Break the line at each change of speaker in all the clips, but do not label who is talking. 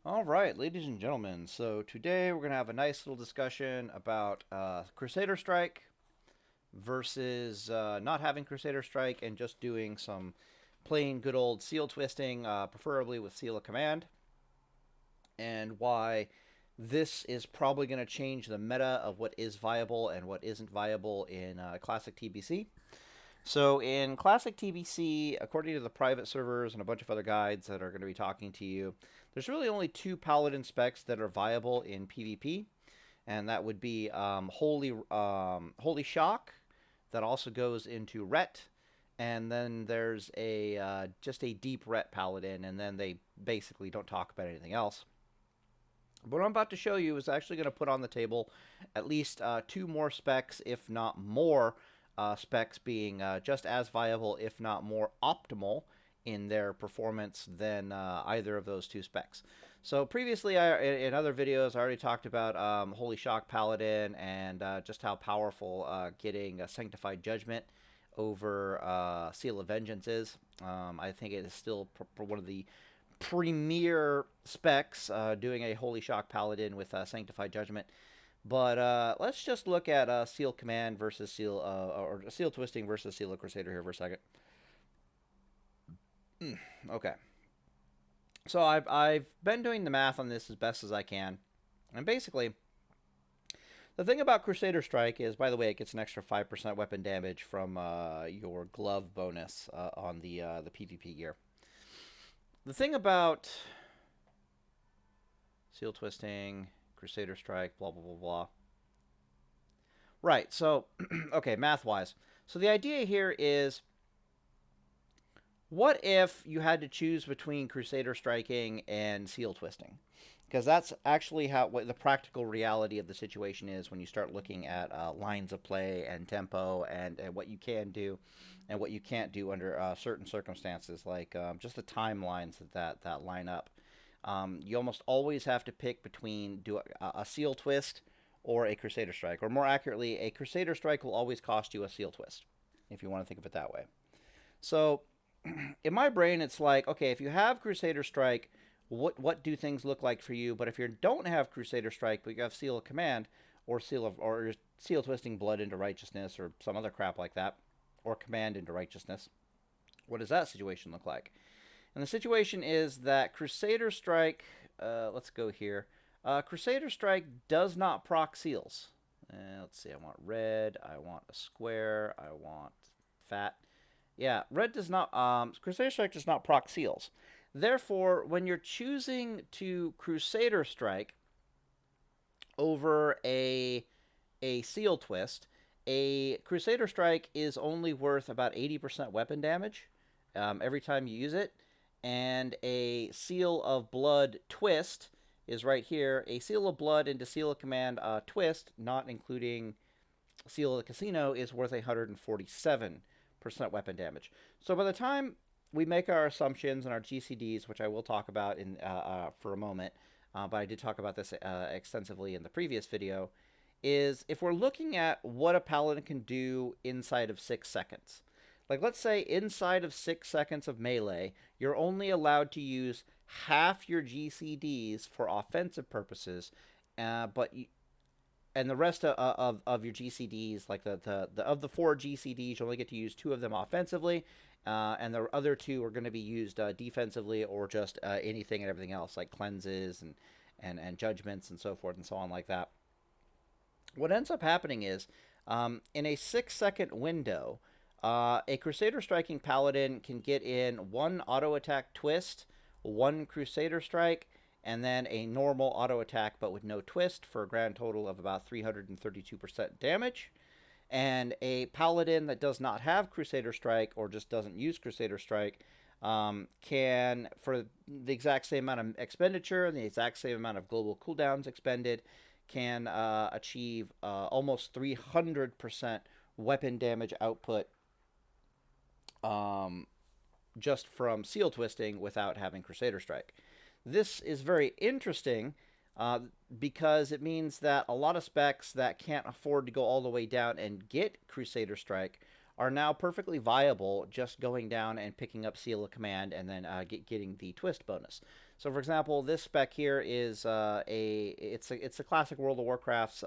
All right, ladies and gentlemen. So today we're going to have a nice little discussion about Crusader Strike versus not having Crusader Strike and just doing some plain good old seal twisting, preferably with Seal of Command, and why this is probably going to change the meta of what is viable and what isn't viable in Classic TBC. So in Classic TBC, according to the private servers and a bunch of other guides that are going to be talking to you, there's really only two Paladin specs that are viable in PvP, and that would be Holy Shock, that also goes into Ret, and then there's a just a deep Ret Paladin, and then they basically don't talk about anything else. But what I'm about to show you is actually going to put on the table at least two more specs, if not more, specs being just as viable, if not more optimal in their performance than either of those two specs. So previously, in other videos, I already talked about Holy Shock Paladin and just how powerful getting a Sanctified Judgment over Seal of Vengeance is. I think it is still one of the premier specs, doing a Holy Shock Paladin with Sanctified Judgment. But let's just look at Seal Command versus Seal, or Seal Twisting versus Seal of Crusader here for a second. Okay. So I've been doing the math on this as best as I can. And basically, the thing about Crusader Strike is, by the way, it gets an extra 5% weapon damage from your glove bonus on the PvP gear. The thing about Seal Twisting, Crusader Strike, blah, blah, blah, blah. Right, so, okay, math-wise. So the idea here is, what if you had to choose between Crusader Striking and Seal Twisting? Because that's actually what the practical reality of the situation is when you start looking at lines of play and tempo and what you can do and what you can't do under certain circumstances, like just the timelines that line up. You almost always have to pick between a Seal Twist or a Crusader Strike. Or more accurately, a Crusader Strike will always cost you a Seal Twist, if you want to think of it that way. So in my brain, it's like, okay, if you have Crusader Strike, what do things look like for you? But if you don't have Crusader Strike, but you have Seal of Command or Seal Twisting Blood into Righteousness or some other crap like that, or Command into Righteousness, what does that situation look like? And the situation is that Crusader Strike, let's go here. Crusader Strike does not proc seals. Let's see, I want red, I want a square, I want fat. Yeah, red does not, Crusader Strike does not proc seals. Therefore, when you're choosing to Crusader Strike over a Seal Twist, a Crusader Strike is only worth about 80% weapon damage every time you use it, and a Seal of Blood Twist is right here. A Seal of Blood into Seal of Command twist, not including Seal of the Casino, is worth 147% weapon damage. So by the time we make our assumptions and our GCDs, which I will talk about in for a moment, but I did talk about this extensively in the previous video, is if we're looking at what a Paladin can do inside of 6 seconds. Like, let's say inside of 6 seconds of melee, you're only allowed to use half your GCDs for offensive purposes, and the rest of your GCDs, like of the 4 GCDs, you only get to use 2 of them offensively, and the other 2 are going to be used defensively, or just anything and everything else, like cleanses and judgments and so forth and so on like that. What ends up happening is, in a 6-second window, a Crusader Striking Paladin can get in 1 auto attack twist, 1 Crusader Strike, and then a normal auto attack but with no twist, for a grand total of about 332% damage. And a Paladin that does not have Crusader Strike, or just doesn't use Crusader Strike, can, for the exact same amount of expenditure and the exact same amount of global cooldowns expended, can achieve almost 300% weapon damage output just from Seal Twisting without having Crusader Strike. This is very interesting because it means that a lot of specs that can't afford to go all the way down and get Crusader Strike are now perfectly viable, just going down and picking up Seal of Command and then getting the twist bonus. So, for example, this spec here is it's a classic World of Warcraft's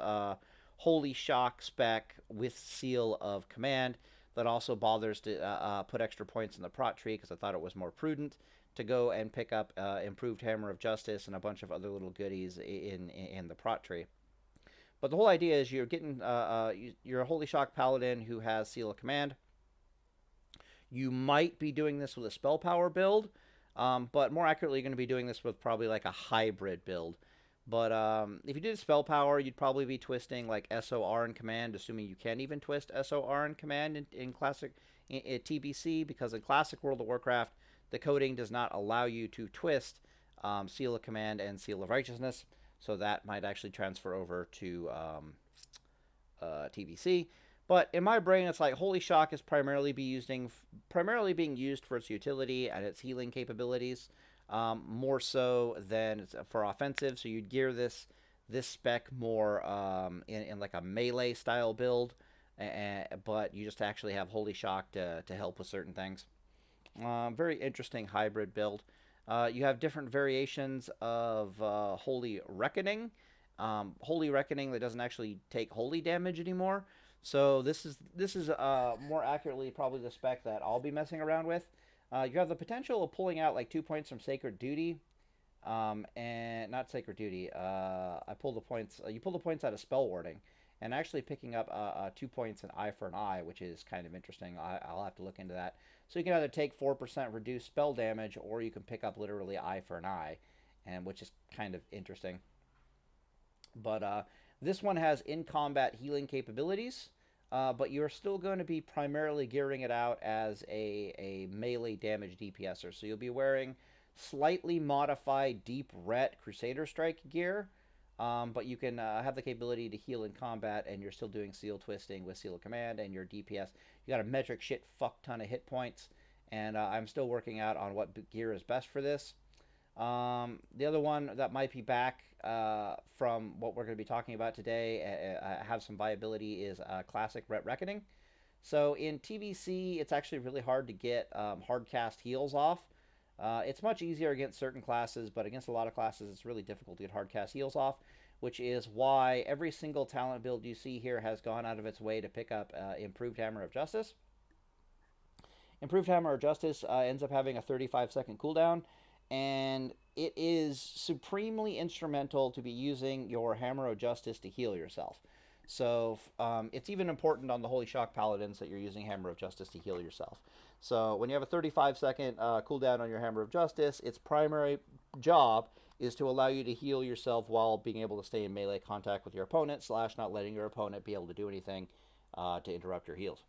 Holy Shock spec with Seal of Command that also bothers to put extra points in the prot tree because I thought it was more prudent to go and pick up Improved Hammer of Justice and a bunch of other little goodies in the prot tree. But the whole idea is you're getting you're a Holy Shock Paladin who has Seal of Command. You might be doing this with a spell power build, but more accurately, you're going to be doing this with probably like a hybrid build. But if you did spell power, you'd probably be twisting like SOR in command, assuming you can even twist SOR in command in classic TBC, because in classic World of Warcraft, the coding does not allow you to twist Seal of Command and Seal of Righteousness, so that might actually transfer over to TBC. But in my brain, it's like Holy Shock is primarily being used for its utility and its healing capabilities, more so than for offensive. So you'd gear this spec more in like a melee style build, but you just actually have Holy Shock to help with certain things. Very interesting hybrid build. You have different variations of Holy Reckoning. Holy Reckoning that doesn't actually take holy damage anymore. So this is more accurately probably the spec that I'll be messing around with. You have the potential of pulling out like 2 points from Sacred Duty, and not Sacred Duty. I pull the points. You pull the points out of Spell Warding, and actually picking up 2 points in Eye for an Eye, which is kind of interesting. I'll have to look into that. So you can either take 4% reduced spell damage, or you can pick up literally Eye for an Eye, and which is kind of interesting. But this one has in-combat healing capabilities, but you're still going to be primarily gearing it out as a melee damage DPSer. So you'll be wearing slightly modified Deep Ret Crusader Strike gear, but you can have the capability to heal in combat, and you're still doing Seal Twisting with Seal of Command, and your DPS. You got a metric shit fuck ton of hit points, and I'm still working out on what gear is best for this. The other one that might be back from what we're going to be talking about today, have some viability, is Classic Ret Reckoning. So in TBC, it's actually really hard to get hard cast heals off. It's much easier against certain classes, but against a lot of classes, it's really difficult to get hard cast heals off, which is why every single talent build you see here has gone out of its way to pick up Improved Hammer of Justice. Improved Hammer of Justice ends up having a 35-second cooldown, and it is supremely instrumental to be using your Hammer of Justice to heal yourself. So it's even important on the Holy Shock Paladins that you're using Hammer of Justice to heal yourself. So when you have a 35-second cooldown on your Hammer of Justice, its primary job is to allow you to heal yourself while being able to stay in melee contact with your opponent, / not letting your opponent be able to do anything to interrupt your heals.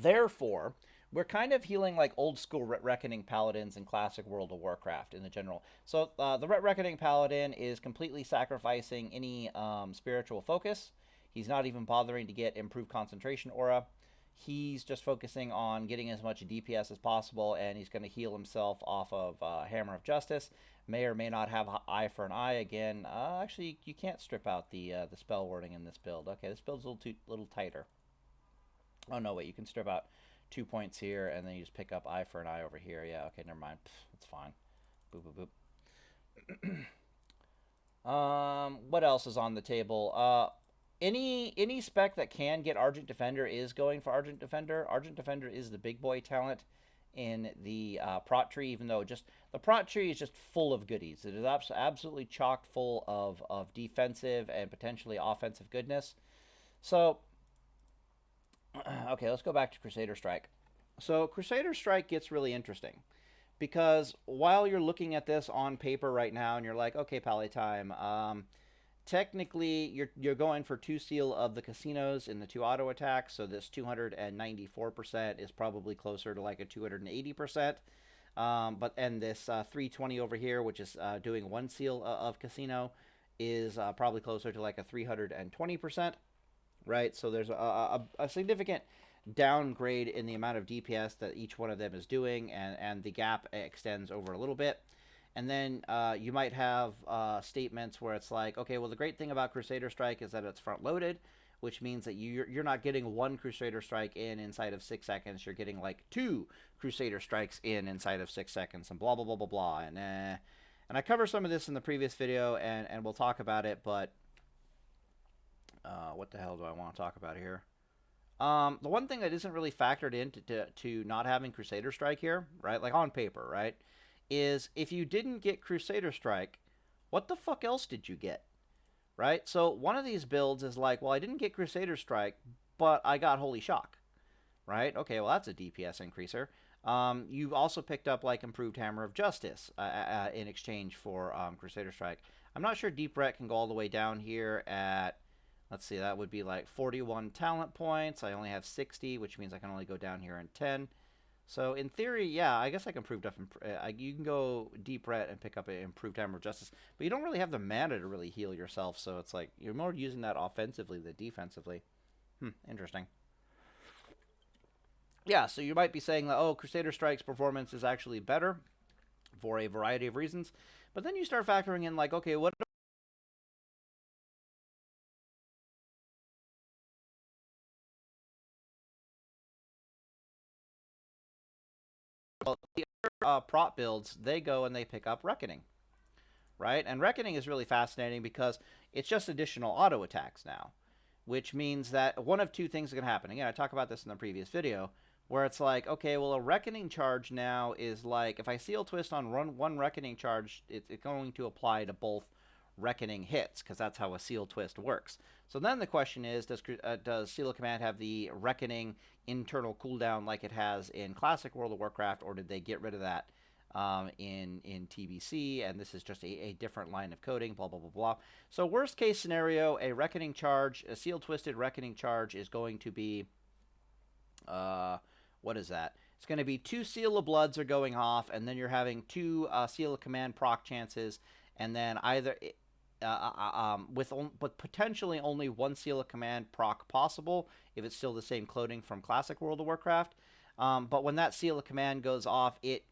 Therefore, we're kind of healing like old school Ret Reckoning Paladins in classic World of Warcraft in the general. So the Ret Reckoning Paladin is completely sacrificing any spiritual focus. He's not even bothering to get improved concentration aura. He's just focusing on getting as much DPS as possible, and he's going to heal himself off of Hammer of Justice. May or may not have Eye for an Eye again. Actually, you can't strip out the spell wording in this build. Okay, this build's a little tighter. Oh no, wait, you can strip out 2 points here, and then you just pick up Eye for an Eye over here. Yeah, okay, never mind. It's fine. Boop, boop, boop. What else is on the table? Any spec that can get Argent Defender is going for Argent Defender. Argent Defender is the big boy talent in the prot tree, even though the prot tree is just full of goodies. It is absolutely chock full of defensive and potentially offensive goodness. So, okay, let's go back to Crusader Strike. So Crusader Strike gets really interesting because while you're looking at this on paper right now and you're like, okay, Pally time, technically you're going for 2 seal of the casinos in the 2 auto attacks, so this 294% is probably closer to like a 280%. And this 320 over here, which is doing 1 seal of casino, is probably closer to like a 320%. Right, so there's a significant downgrade in the amount of DPS that each one of them is doing, and the gap extends over a little bit. And then you might have statements where it's like, okay, well, the great thing about Crusader Strike is that it's front-loaded, which means that you're not getting one Crusader Strike inside of 6 seconds. You're getting like 2 Crusader Strikes inside of 6 seconds, and blah blah blah blah blah. And I cover some of this in the previous video, and we'll talk about it. But what the hell do I want to talk about here? The one thing that isn't really factored into to not having Crusader Strike here, right? Like on paper, right? Is if you didn't get Crusader Strike, what the fuck else did you get? Right? So one of these builds is like, well, I didn't get Crusader Strike, but I got Holy Shock. Right? Okay, well, that's a DPS increaser. You've also picked up like Improved Hammer of Justice in exchange for Crusader Strike. I'm not sure Deep Ret can go all the way down here at, let's see, that would be like 41 talent points. I only have 60, which means I can only go down here in 10. So in theory, yeah, I guess I can you can go Deep Ret and pick up an Improved Hammer of Justice, but you don't really have the mana to really heal yourself, so it's like you're more using that offensively than defensively. Interesting. Yeah, so you might be saying that, oh, Crusader Strike's performance is actually better for a variety of reasons, but then you start factoring in like, okay, what the other prop builds, they go and they pick up Reckoning, right? And Reckoning is really fascinating because it's just additional auto attacks now, which means that one of 2 things are going to happen. Again, I talked about this in the previous video, where it's like, okay, well, a Reckoning charge now is like, if I Seal Twist on one Reckoning charge, it's going to apply to both Reckoning hits, because that's how a Seal Twist works. So then the question is, does Seal of Command have the Reckoning internal cooldown like it has in Classic World of Warcraft, or did they get rid of that in TBC, and this is just a different line of coding, blah, blah, blah, blah. So worst case scenario, a Reckoning charge, a Seal Twisted Reckoning charge is going to be, what is that? It's going to be 2 Seal of Bloods are going off, and then you're having 2 Seal of Command proc chances, and then either but potentially only 1 Seal of Command proc possible if it's still the same clothing from Classic World of Warcraft. But when that Seal of Command goes off, it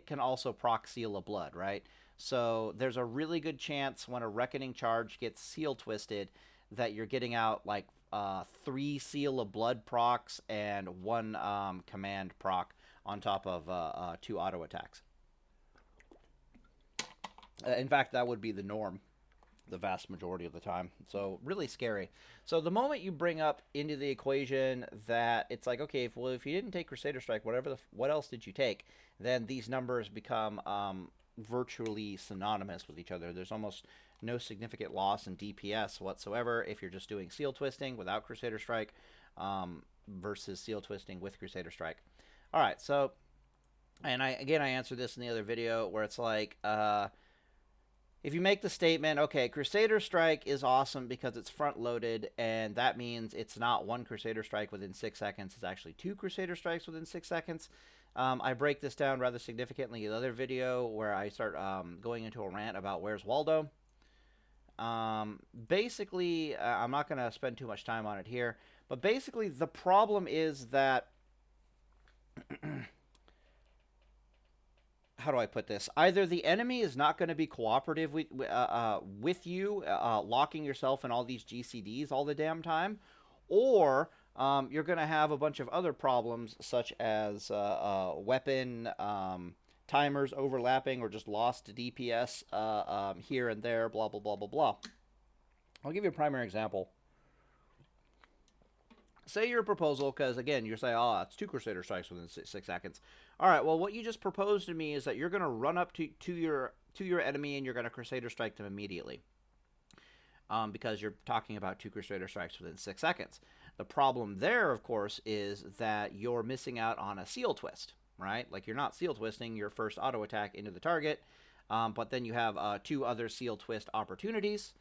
can also proc Seal of Blood, right? So there's a really good chance when a Reckoning charge gets Seal Twisted that you're getting out like 3 Seal of Blood procs and 1 command proc on top of 2 auto attacks. In fact, that would be the norm the vast majority of the time. So really scary. So the moment you bring up into the equation that it's like, okay, if you didn't take Crusader Strike, what else did you take? Then these numbers become virtually synonymous with each other. There's almost no significant loss in DPS whatsoever if you're just doing Seal Twisting without Crusader Strike versus Seal Twisting with Crusader Strike. All right, so, and I answered this in the other video where it's like, if you make the statement, okay, Crusader Strike is awesome because it's front-loaded, and that means it's not 1 Crusader Strike within 6 seconds. It's actually 2 Crusader Strikes within 6 seconds. I break this down rather significantly in the other video where I start going into a rant about Where's Waldo. Basically, I'm not going to spend too much time on it here, but basically the problem is that... how do I put this? Either the enemy is not going to be cooperative with you, locking yourself in all these GCDs all the damn time, or you're going to have a bunch of other problems such as weapon timers overlapping or just lost DPS here and there, blah, blah, blah, blah, blah. I'll give you a primary example. Say your proposal, because again, you're saying, oh, it's 2 Crusader Strikes within 6 seconds. All right, well, what you just proposed to me is that you're going to run up to your enemy and you're going to Crusader Strike them immediately. Because you're talking about 2 Crusader Strikes within 6 seconds. The problem there, of course, is that you're missing out on a Seal Twist, right? Like, you're not Seal Twisting your first auto attack into the target, but then you have 2 other Seal Twist opportunities.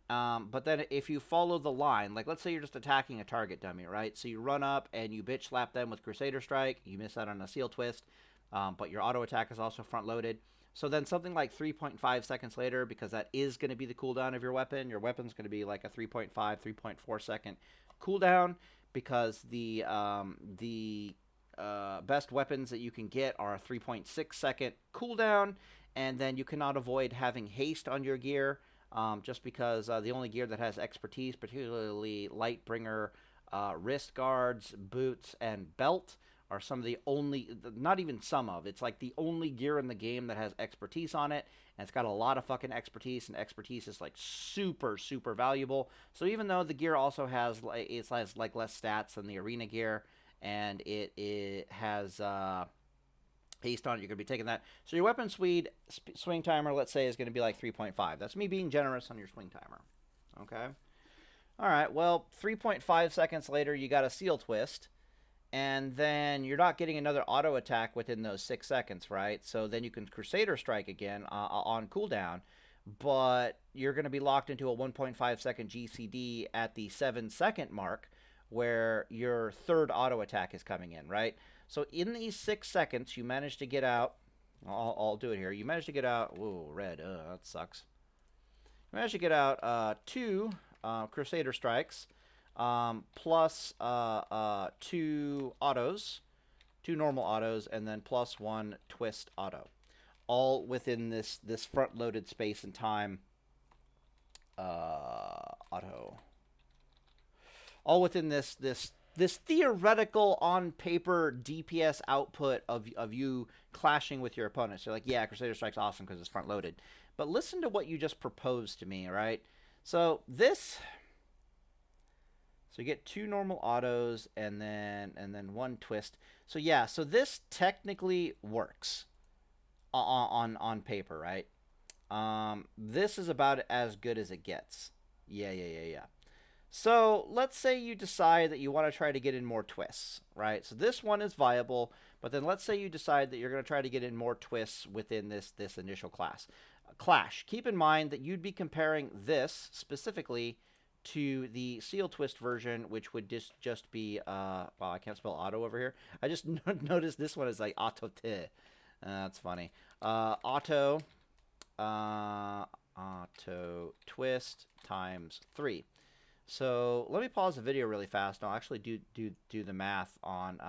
But then if you follow the line, like let's say you're just attacking a target dummy, right? So you run up and you bitch slap them with Crusader Strike, you miss out on a Seal Twist, but your auto attack is also front loaded. So then something like 3.5 seconds later, because that is going to be the cooldown of your weapon's going to be like a 3.5, 3.4 second cooldown, because the best weapons that you can get are a 3.6 second cooldown, and then you cannot avoid having haste on your gear. just because the only gear that has expertise, particularly Lightbringer, wrist guards, boots, and belt, are some of the only, not even some of, it's like the only gear in the game that has expertise on it, and it's got a lot of fucking expertise, and expertise is like super, super valuable. So even though the gear also has, it has like less stats than the arena gear, and it has haste on it, you're going to be taking that. So your weapon swing timer, let's say, is going to be like 3.5. That's me being generous on your swing timer. Okay? All right, well, 3.5 seconds later, you got a seal twist, and then you're not getting another auto attack within those 6 seconds, right? So then you can Crusader Strike again on cooldown, but you're going to be locked into a 1.5 second GCD at the 7-second mark, where your third auto attack is coming in, right? So in these 6 seconds, you managed to get out. I'll do it here. You managed to get out. Whoa, red. That sucks. You managed to get out 2 Crusader Strikes, plus 2 autos, 2 normal autos, and then plus 1 twist auto, all within this front-loaded space and time. Auto, all within this theoretical on paper DPS output of you clashing with your opponents. So like, yeah, Crusader Strike's awesome because it's front-loaded, but listen to what you just proposed to me, right? So you get 2 normal autos and then 1 twist. So yeah, so this technically works on paper, right? This is about as good as it gets. Yeah. So let's say you decide that you want to try to get in more twists, right? So this one is viable, but then let's say you decide that you're going to try to get in more twists within this initial clash. Keep in mind that you'd be comparing this specifically to the seal twist version, which would just be wow, I can't spell auto over here. I just noticed this one is like auto t. That's funny. Auto twist times 3. So let me pause the video really fast, and I'll actually do the math on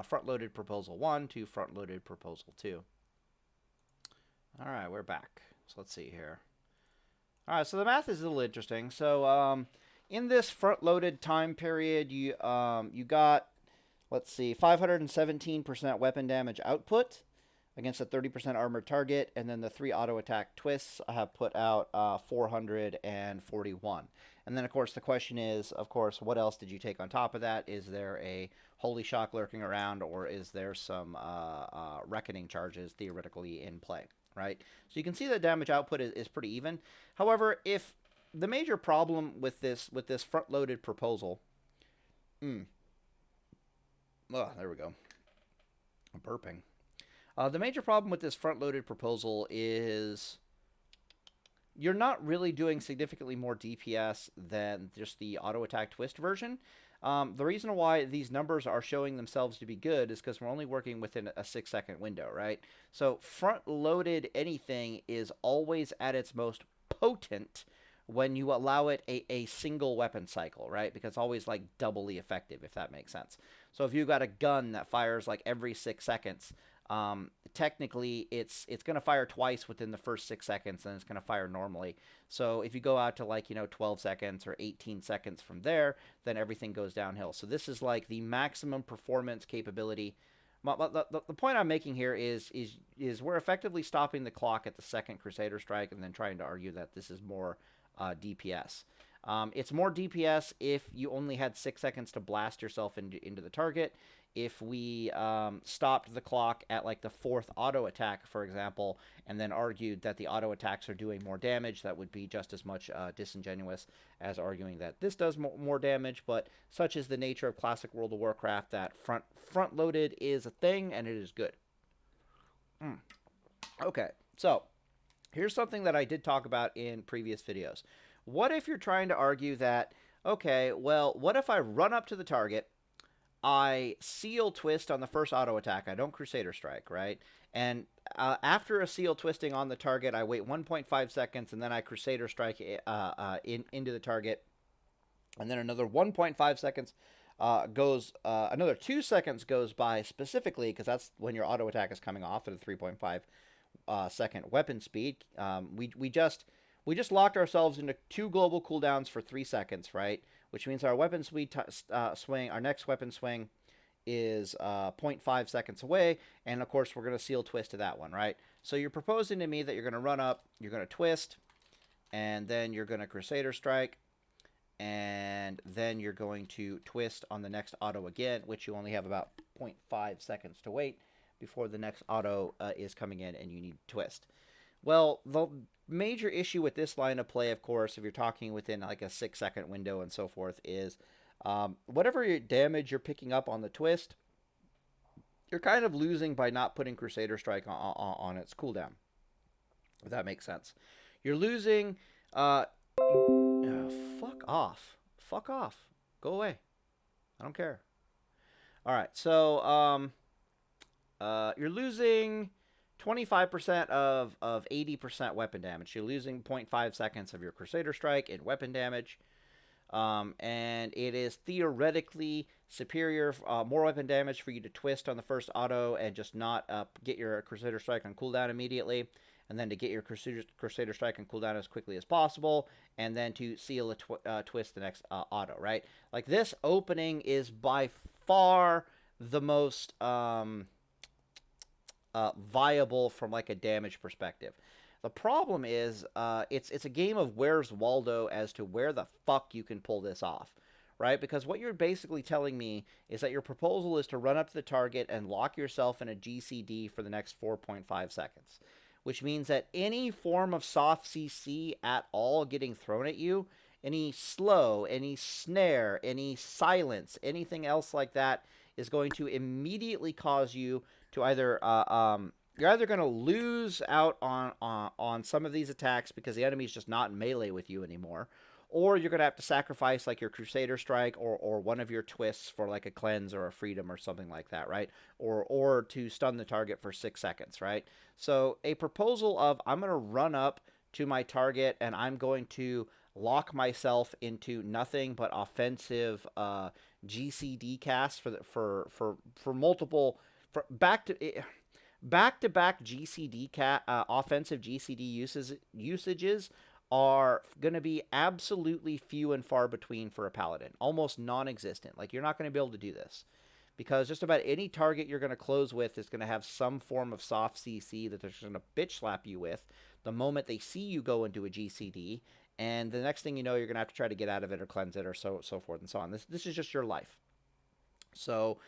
front-loaded proposal 1 to front-loaded proposal 2. All right, we're back. So let's see here. All right, so the math is a little interesting. So in this front-loaded time period, you got, let's see, 517% weapon damage output against a 30% armored target, and then the 3 auto attack twists have put out 441. And then, of course, the question is, of course, what else did you take on top of that? Is there a Holy Shock lurking around, or is there some Reckoning charges theoretically in play, right? So you can see the damage output is pretty even. However, if the major problem with this front-loaded proposal... Oh, there we go. I'm burping. The major problem with this front-loaded proposal is you're not really doing significantly more DPS than just the auto-attack twist version. The reason why these numbers are showing themselves to be good is because we're only working within a 6-second window, right? So front-loaded anything is always at its most potent when you allow it a single weapon cycle, right? Because it's always like doubly effective, if that makes sense. So if you've got a gun that fires like every 6 seconds, technically it's going to fire twice within the first 6 seconds, and it's going to fire normally. So if you go out to like, 12 seconds or 18 seconds from there, then everything goes downhill. So this is like the maximum performance capability. The point I'm making here is we're effectively stopping the clock at the second Crusader Strike and then trying to argue that this is more DPS. It's more DPS if you only had 6 seconds to blast yourself into the target. If we stopped the clock at like the 4th auto attack, for example, and then argued that the auto attacks are doing more damage, that would be just as much disingenuous as arguing that this does more damage. But such is the nature of classic World of Warcraft that front-loaded is a thing, and it is good. Okay, so here's something that I did talk about in previous videos. What if you're trying to argue that, okay, well, what if I run up to the target, I seal twist on the first auto attack, I don't Crusader Strike, right? And after a seal twisting on the target, I wait 1.5 seconds, and then I Crusader Strike into the target, and then another 1.5 seconds another 2 seconds goes by specifically, because that's when your auto attack is coming off at a 3.5 second weapon speed. We we just locked ourselves into 2 global cooldowns for 3 seconds, right? Which means our weapon swing, our next weapon swing is 0.5 seconds away, and of course we're going to seal twist to that one, right? So you're proposing to me that you're going to run up, you're going to twist, and then you're going to Crusader Strike, and then you're going to twist on the next auto again, which you only have about 0.5 seconds to wait before the next auto is coming in and you need to twist. Well, the major issue with this line of play, of course, if you're talking within like a 6-second window and so forth, is whatever damage you're picking up on the twist, you're kind of losing by not putting Crusader Strike on its cooldown, if that makes sense. You're losing... fuck off. Fuck off. Go away. I don't care. Alright, so you're losing 25% of 80% weapon damage. You're losing 0.5 seconds of your Crusader Strike in weapon damage. And it is theoretically superior, more weapon damage for you to twist on the first auto and just not get your Crusader Strike on cooldown immediately, and then to get your Crusader Strike on cooldown as quickly as possible, and then to seal a twist the next auto, right? Like, this opening is by far the most viable from like a damage perspective. The problem is, it's a game of where's Waldo as to where the fuck you can pull this off, right? Because what you're basically telling me is that your proposal is to run up to the target and lock yourself in a GCD for the next 4.5 seconds, which means that any form of soft CC at all getting thrown at you, any slow, any snare, any silence, anything else like that, is going to immediately cause you to either... you're either going to lose out on some of these attacks because the enemy's just not in melee with you anymore, or you're going to have to sacrifice like your Crusader Strike or one of your twists for like a cleanse or a freedom or something like that, right? Or to stun the target for 6 seconds, right? So a proposal of I'm going to run up to my target and I'm going to lock myself into nothing but offensive GCD casts for multiple back-to-back GCD offensive GCD usages are going to be absolutely few and far between for a Paladin. Almost non-existent. Like, you're not going to be able to do this. Because just about any target you're going to close with is going to have some form of soft CC that they're just going to bitch slap you with the moment they see you go into a GCD. And the next thing you know, you're going to have to try to get out of it or cleanse it or so forth and so on. This is just your life. So...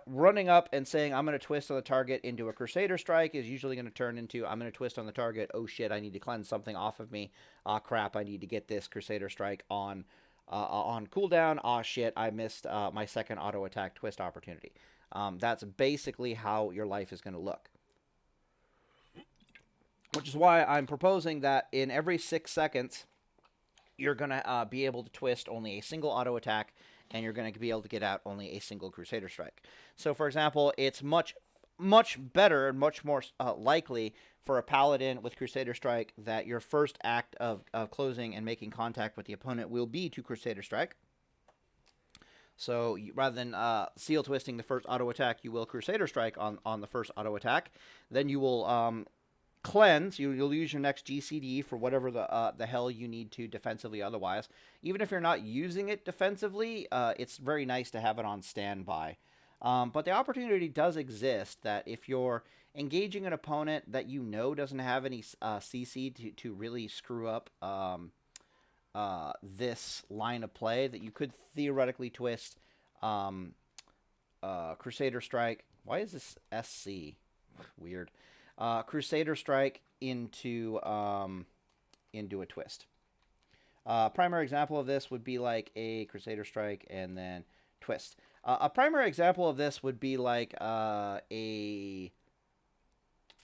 running up and saying I'm going to twist on the target into a Crusader Strike is usually going to turn into I'm going to twist on the target, oh shit, I need to cleanse something off of me, crap, I need to get this Crusader Strike on cooldown, shit, I missed my second auto attack twist opportunity. That's basically how your life is going to look. Which is why I'm proposing that in every 6 seconds you're going to be able to twist only a single auto attack, and you're going to be able to get out only a single Crusader Strike. So, for example, it's much better and much more likely for a Paladin with Crusader Strike that your first act of closing and making contact with the opponent will be to Crusader Strike. So, rather than seal twisting the first auto attack, you will Crusader Strike on the first auto attack. Then you will... cleanse, you'll use your next GCD for whatever the hell you need to defensively otherwise. Even if you're not using it defensively, it's very nice to have it on standby. But the opportunity does exist that if you're engaging an opponent that you know doesn't have any CC to really screw up this line of play, that you could theoretically twist Crusader Strike. Why is this SC? Weird. Crusader Strike into a twist. Primary example of this would be like a Crusader Strike and then twist. A primary example of this would be like a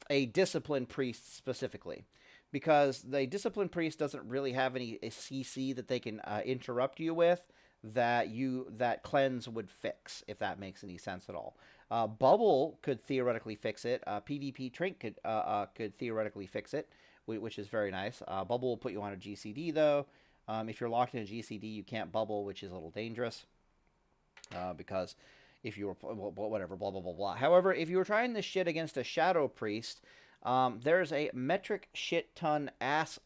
Discipline Priest specifically, because the Discipline Priest doesn't really have any CC that they can interrupt you with that cleanse would fix, if that makes any sense at all. Bubble could theoretically fix it. PvP Trink could theoretically fix it, which is very nice. Bubble will put you on a GCD, though. If you're locked in a GCD, you can't bubble, which is a little dangerous. Because if you were... whatever, blah, blah, blah, blah. However, if you were trying this shit against a Shadow Priest, there's a metric shit ton ass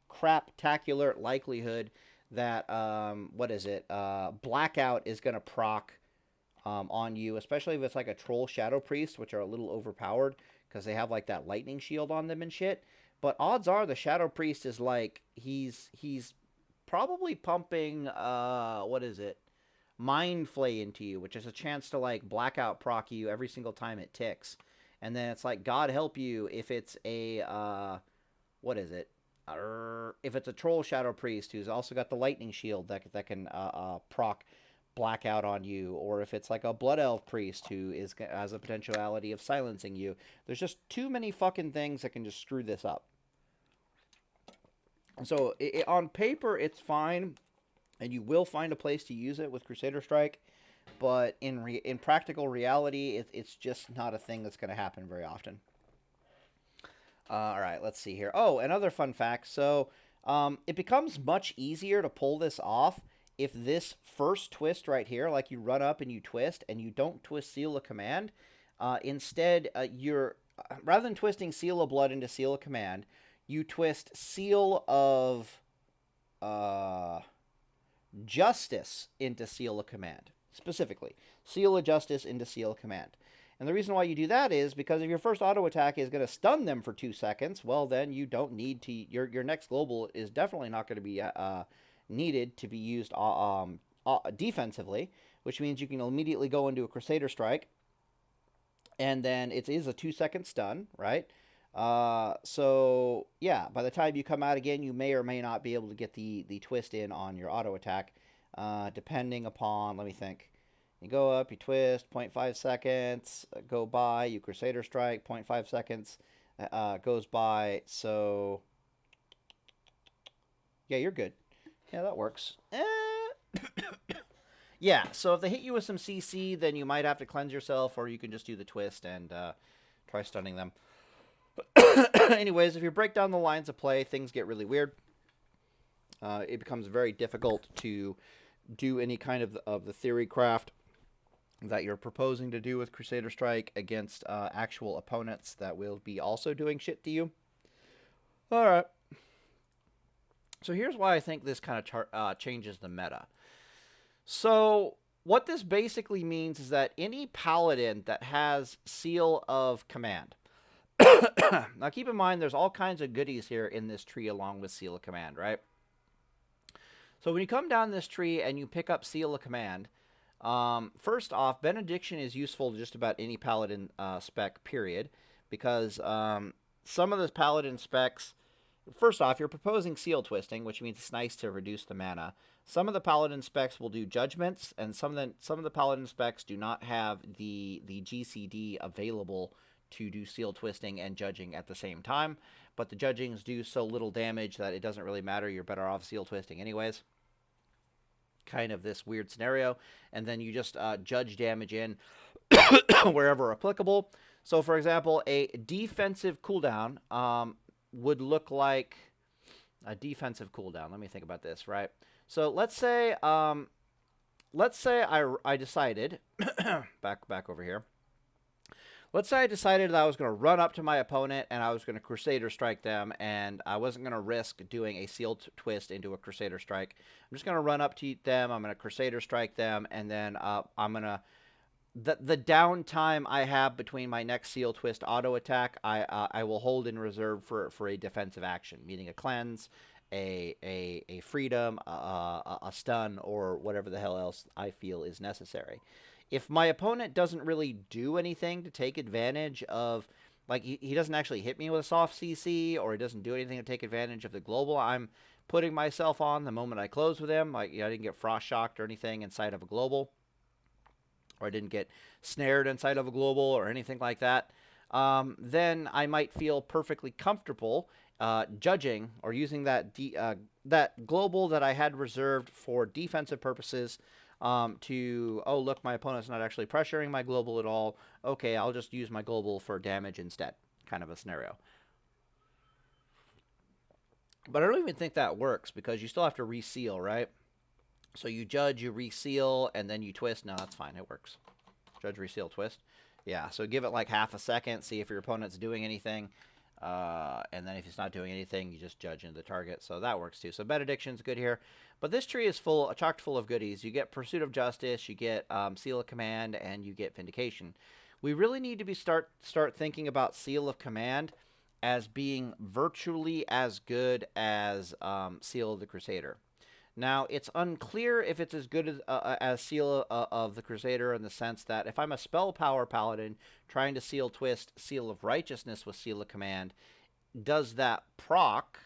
craptacular likelihood that what is it? Blackout is gonna proc on you, especially if it's like a troll shadow priest, which are a little overpowered because they have like that lightning shield on them and shit. But odds are the shadow priest is like he's probably pumping what is it? Mind Flay into you, which is a chance to like blackout proc you every single time it ticks. And then it's like God help you if it's a what is it? If it's a troll shadow priest who's also got the lightning shield that can proc blackout on you, or if it's like a blood elf priest who has a potentiality of silencing you. There's just too many fucking things that can just screw this up. So on paper it's fine, and you will find a place to use it with Crusader Strike, but in practical reality, it's just not a thing that's going to happen very often. All right, let's see here. Oh, another fun fact. So it becomes much easier to pull this off if this first twist right here, like you run up and you twist, and you don't twist Seal of Command. Instead, rather than twisting Seal of Blood into Seal of Command, you twist Seal of Justice into Seal of Command. Specifically, Seal of Justice into Seal of Command. And the reason why you do that is because if your first auto attack is going to stun them for 2 seconds, well, then you don't need to. Your next global is definitely not going to be needed to be used defensively, which means you can immediately go into a Crusader Strike, and then it is a 2-second stun, right? So yeah, by the time you come out again, you may or may not be able to get the twist in on your auto attack, depending upon. Let me think. You go up, you twist, 0.5 seconds go by, you Crusader Strike, 0.5 seconds goes by. So yeah, you're good. Yeah, that works. Yeah, so if they hit you with some CC, then you might have to cleanse yourself, or you can just do the twist and try stunning them. Anyways, if you break down the lines of play, things get really weird. It becomes very difficult to do any kind of the theory craft that you're proposing to do with Crusader Strike against actual opponents that will be also doing shit to you. All right. So here's why I think this kind of changes the meta. So what this basically means is that any paladin that has Seal of Command. Now keep in mind there's all kinds of goodies here in this tree along with Seal of Command, right? So when you come down this tree and you pick up Seal of Command, first off, Benediction is useful to just about any paladin spec, period, because some of the paladin specs, first off, you're proposing Seal Twisting, which means it's nice to reduce the mana. Some of the paladin specs will do judgments, and some of the paladin specs do not have the GCD available to do Seal Twisting and judging at the same time, but the judgings do so little damage that it doesn't really matter. You're better off Seal Twisting anyways. Kind of this weird scenario, and then you just judge damage in wherever applicable. So for example, a defensive cooldown would look like a defensive cooldown. Let me think about this, right? So let's say I decided back over here. Let's say I decided that I was going to run up to my opponent and I was going to Crusader Strike them, and I wasn't going to risk doing a Seal Twist into a Crusader Strike. I'm just going to run up to them, I'm going to Crusader Strike them, and then I'm going to... The downtime I have between my next Seal Twist auto attack, I will hold in reserve for a defensive action, meaning a cleanse, a freedom, a stun, or whatever the hell else I feel is necessary. If my opponent doesn't really do anything to take advantage of, like he doesn't actually hit me with a soft CC, or he doesn't do anything to take advantage of the global I'm putting myself on the moment I close with him, like I didn't get frost shocked or anything inside of a global, or I didn't get snared inside of a global or anything like that, then I might feel perfectly comfortable judging or using that that global that I had reserved for defensive purposes to, oh, look, my opponent's not actually pressuring my global at all. Okay, I'll just use my global for damage instead, kind of a scenario. But I don't even think that works, because you still have to reseal, right? So you judge, you reseal, and then you twist. No, that's fine. It works. Judge, reseal, twist. Yeah, so give it like half a second. See if your opponent's doing anything. And then if it's not doing anything, you just judge into the target. So that works too. So Benediction's good here. But this tree is chock full of goodies. You get Pursuit of Justice, you get Seal of Command, and you get Vindication. We really need to start thinking about Seal of Command as being virtually as good as Seal of the Crusader. Now, it's unclear if it's as good as Seal of the Crusader in the sense that if I'm a spell power paladin trying to seal twist Seal of Righteousness with Seal of Command, does that proc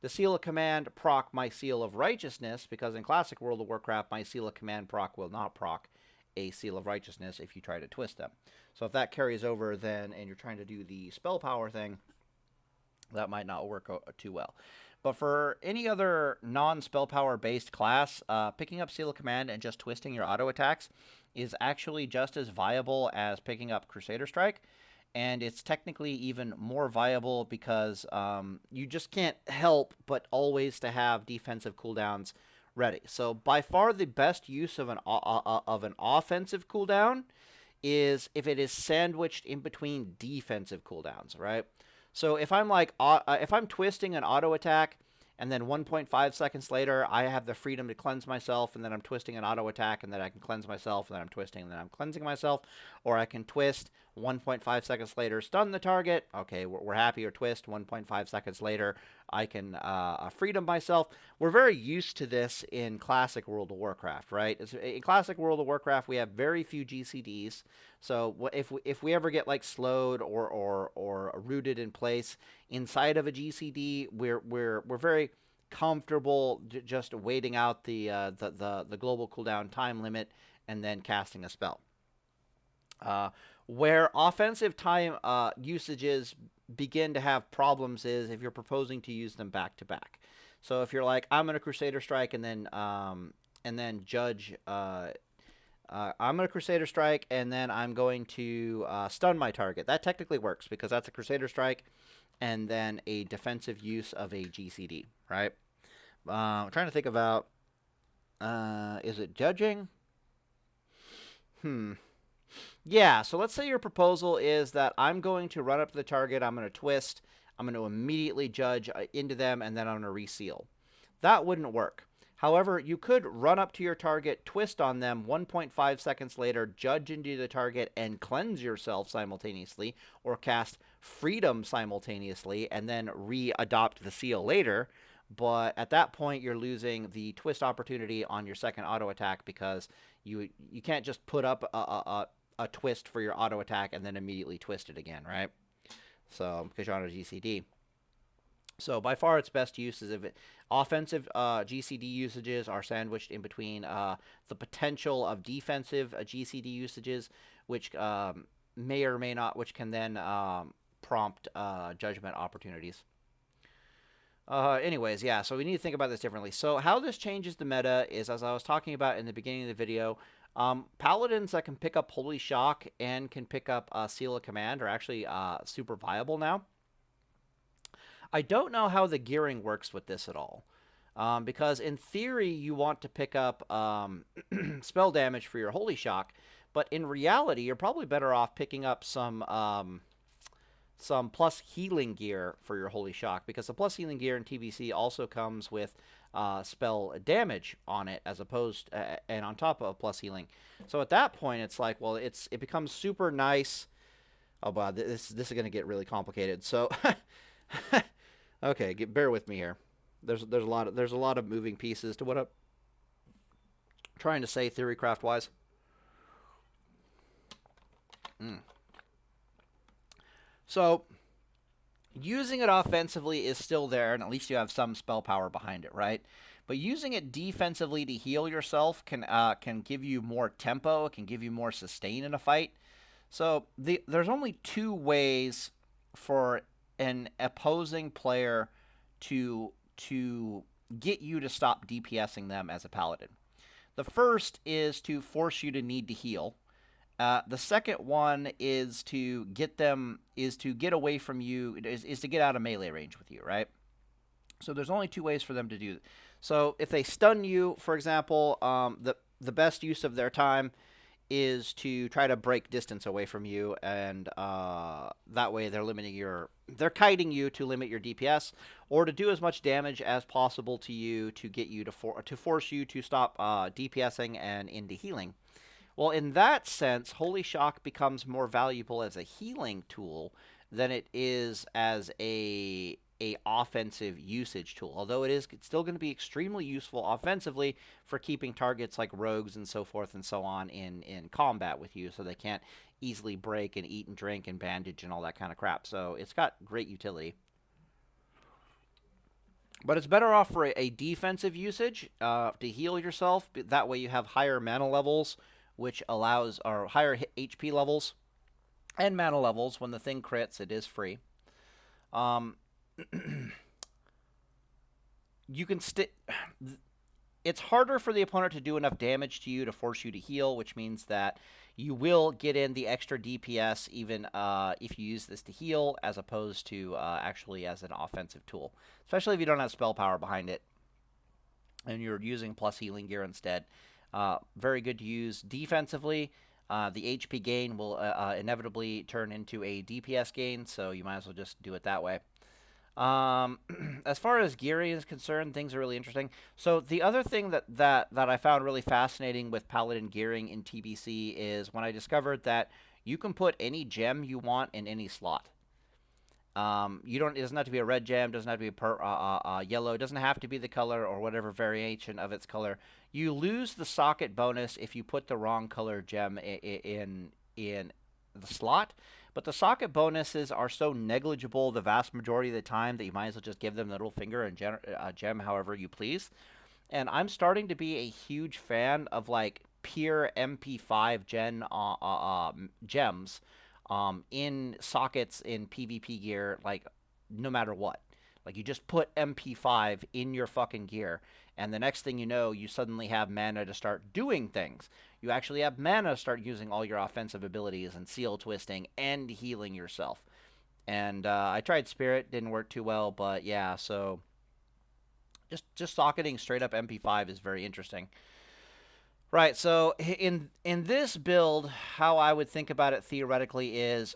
the Seal of Command proc my Seal of Righteousness? Because in classic World of Warcraft, my Seal of Command proc will not proc a Seal of Righteousness if you try to twist them. So if that carries over then and you're trying to do the spell power thing, that might not work too well. But for any other non-spell power based class, picking up Seal of Command and just twisting your auto attacks is actually just as viable as picking up Crusader Strike. And it's technically even more viable because you just can't help but always to have defensive cooldowns ready. So by far the best use of an offensive cooldown is if it is sandwiched in between defensive cooldowns, right? So if I'm if I'm twisting an auto attack and then 1.5 seconds later I have the freedom to cleanse myself, and then I'm twisting an auto attack and then I can cleanse myself, and then I'm twisting and then I'm cleansing myself, or I can twist 1.5 seconds later, stun the target. Okay, we're happy. Or twist 1.5 seconds later, I can freedom myself. We're very used to this in classic World of Warcraft, right? In classic World of Warcraft, we have very few GCDs. So if we ever get like slowed or rooted in place inside of a GCD, we're very comfortable just waiting out the global cooldown time limit and then casting a spell. Where offensive time usages begin to have problems is if you're proposing to use them back to back. So if you're like, I'm going to Crusader Strike and then judge. I'm going to Crusader Strike and then I'm going to stun my target. That technically works because that's a Crusader Strike and then a defensive use of a GCD, right? I'm trying to think about, is it judging? Yeah, so let's say your proposal is that I'm going to run up to the target, I'm going to twist, I'm going to immediately judge into them, and then I'm going to reseal. That wouldn't work. However, you could run up to your target, twist on them, 1.5 seconds later, judge into the target, and cleanse yourself simultaneously, or cast freedom simultaneously, and then re-adopt the seal later. But at that point, you're losing the twist opportunity on your second auto attack because you can't just put up a twist for your auto attack and then immediately twist it again, right? So because you're on a GCD. So by far its best use is if offensive GCD usages are sandwiched in between the potential of defensive GCD usages, which may or may not, which can then prompt judgment opportunities. Anyways, yeah, so we need to think about this differently. So how this changes the meta is, as I was talking about in the beginning of the video, paladins that can pick up Holy Shock and can pick up Seal of Command are actually super viable now. I don't know how the gearing works with this at all, because in theory you want to pick up spell damage for your Holy Shock, but in reality you're probably better off picking up some plus healing gear for your Holy Shock, because the plus healing gear in TBC also comes with spell damage on it, as opposed and on top of plus healing. So at that point, it's like, well, it becomes super nice. Oh, wow, this is going to get really complicated. So, okay, bear with me here. There's a lot of moving pieces to what I'm trying to say theorycraft wise. So, using it offensively is still there, and at least you have some spell power behind it, right? But using it defensively to heal yourself can give you more tempo, it can give you more sustain in a fight. So, there's only two ways for an opposing player to get you to stop DPSing them as a paladin. The first is to force you to need to heal. The second one is to get away from you, is to get out of melee range with you, right? So there's only two ways for them to do it. So if they stun you, for example, the best use of their time is to try to break distance away from you, and that way they're kiting you to limit your DPS, or to do as much damage as possible to you to get you to force you to stop DPSing and into healing. Well, in that sense, Holy Shock becomes more valuable as a healing tool than it is as a offensive usage tool. Although it's still going to be extremely useful offensively for keeping targets like rogues and so forth and so on in combat with you, so they can't easily break and eat and drink and bandage and all that kind of crap. So it's got great utility. But it's better off for a defensive usage to heal yourself. That way you have higher mana levels, which allows, or higher HP levels and mana levels. When the thing crits, it is free. You can it's harder for the opponent to do enough damage to you to force you to heal, which means that you will get in the extra DPS even if you use this to heal, as opposed to actually as an offensive tool, especially if you don't have spell power behind it and you're using plus healing gear instead. Very good to use defensively. The HP gain will inevitably turn into a DPS gain, so you might as well just do it that way. As far as gearing is concerned, things are really interesting. So the other thing that I found really fascinating with Paladin gearing in TBC is when I discovered that you can put any gem you want in any slot. It doesn't have to be a red gem, doesn't have to be yellow, it doesn't have to be the color or whatever variation of its color. You lose the socket bonus if you put the wrong color gem in the slot, but the socket bonuses are so negligible the vast majority of the time that you might as well just give them the little finger and gem however you please. And I'm starting to be a huge fan of like pure MP5 gems in sockets in PvP gear, like no matter what. Like you just put MP5 in your fucking gear, and the next thing you know, you suddenly have mana to start doing things. You actually have mana to start using all your offensive abilities and seal twisting and healing yourself. And I tried Spirit, didn't work too well, but yeah, so just socketing straight up MP5 is very interesting. Right, so in this build, how I would think about it theoretically is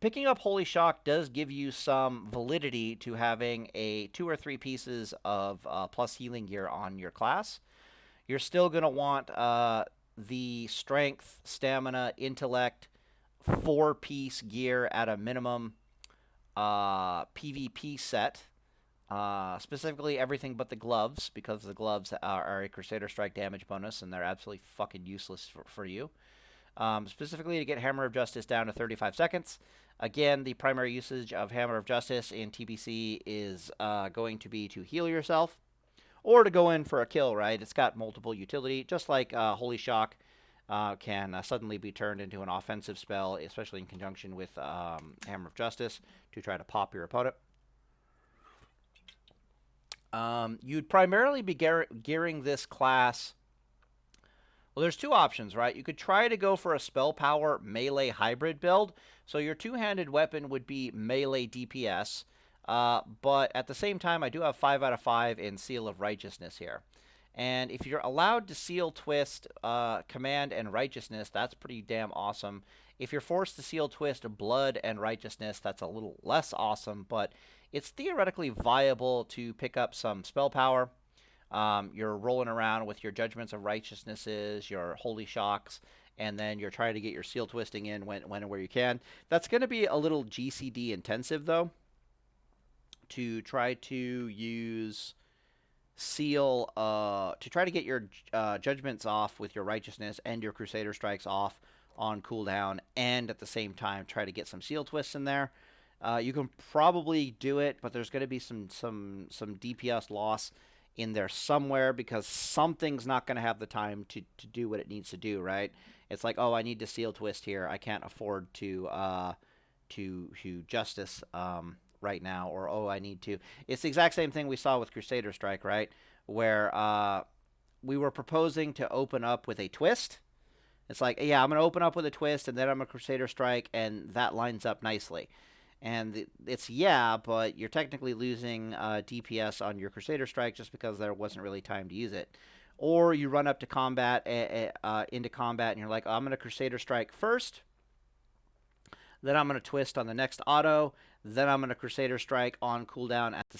picking up Holy Shock does give you some validity to having 2 or 3 pieces of plus healing gear on your class. You're still going to want the strength, stamina, intellect, 4-piece gear at a minimum PvP set. Specifically everything but the gloves, because the gloves are a Crusader Strike damage bonus, and they're absolutely fucking useless for you. Specifically to get Hammer of Justice down to 35 seconds. Again, the primary usage of Hammer of Justice in TBC is going to be to heal yourself, or to go in for a kill, right? It's got multiple utility, just like Holy Shock can suddenly be turned into an offensive spell, especially in conjunction with Hammer of Justice, to try to pop your opponent. You'd primarily be gearing this class. Well, there's 2 options, right? You could try to go for a spell power melee hybrid build. So your 2-handed weapon would be melee DPS. But at the same time, I do have 5 out of 5 in Seal of Righteousness here. And if you're allowed to Seal Twist, Command, and Righteousness, that's pretty damn awesome. If you're forced to Seal Twist Blood and Righteousness, that's a little less awesome, but it's theoretically viable to pick up some spell power. You're rolling around with your Judgments of Righteousnesses, your Holy Shocks, and then you're trying to get your Seal Twisting in when and where you can. That's going to be a little GCD intensive, though, to try to use Seal, to try to get your Judgments off with your Righteousness and your Crusader Strikes off on cooldown, and at the same time try to get some Seal Twists in there. You can probably do it, but there's going to be some DPS loss in there somewhere, because something's not going to have the time to do what it needs to do, right? It's like, oh, I need to Seal Twist here. I can't afford to Justice right now, or oh, I need to. It's the exact same thing we saw with Crusader Strike, right? Where we were proposing to open up with a twist. It's like, yeah, I'm going to open up with a twist, and then I'm a Crusader Strike, and that lines up nicely. And it's, yeah, but you're technically losing DPS on your Crusader Strike just because there wasn't really time to use it. Or you run up to combat, into combat, and you're like, oh, I'm going to Crusader Strike first, then I'm going to twist on the next auto, then I'm going to Crusader Strike on cooldown at the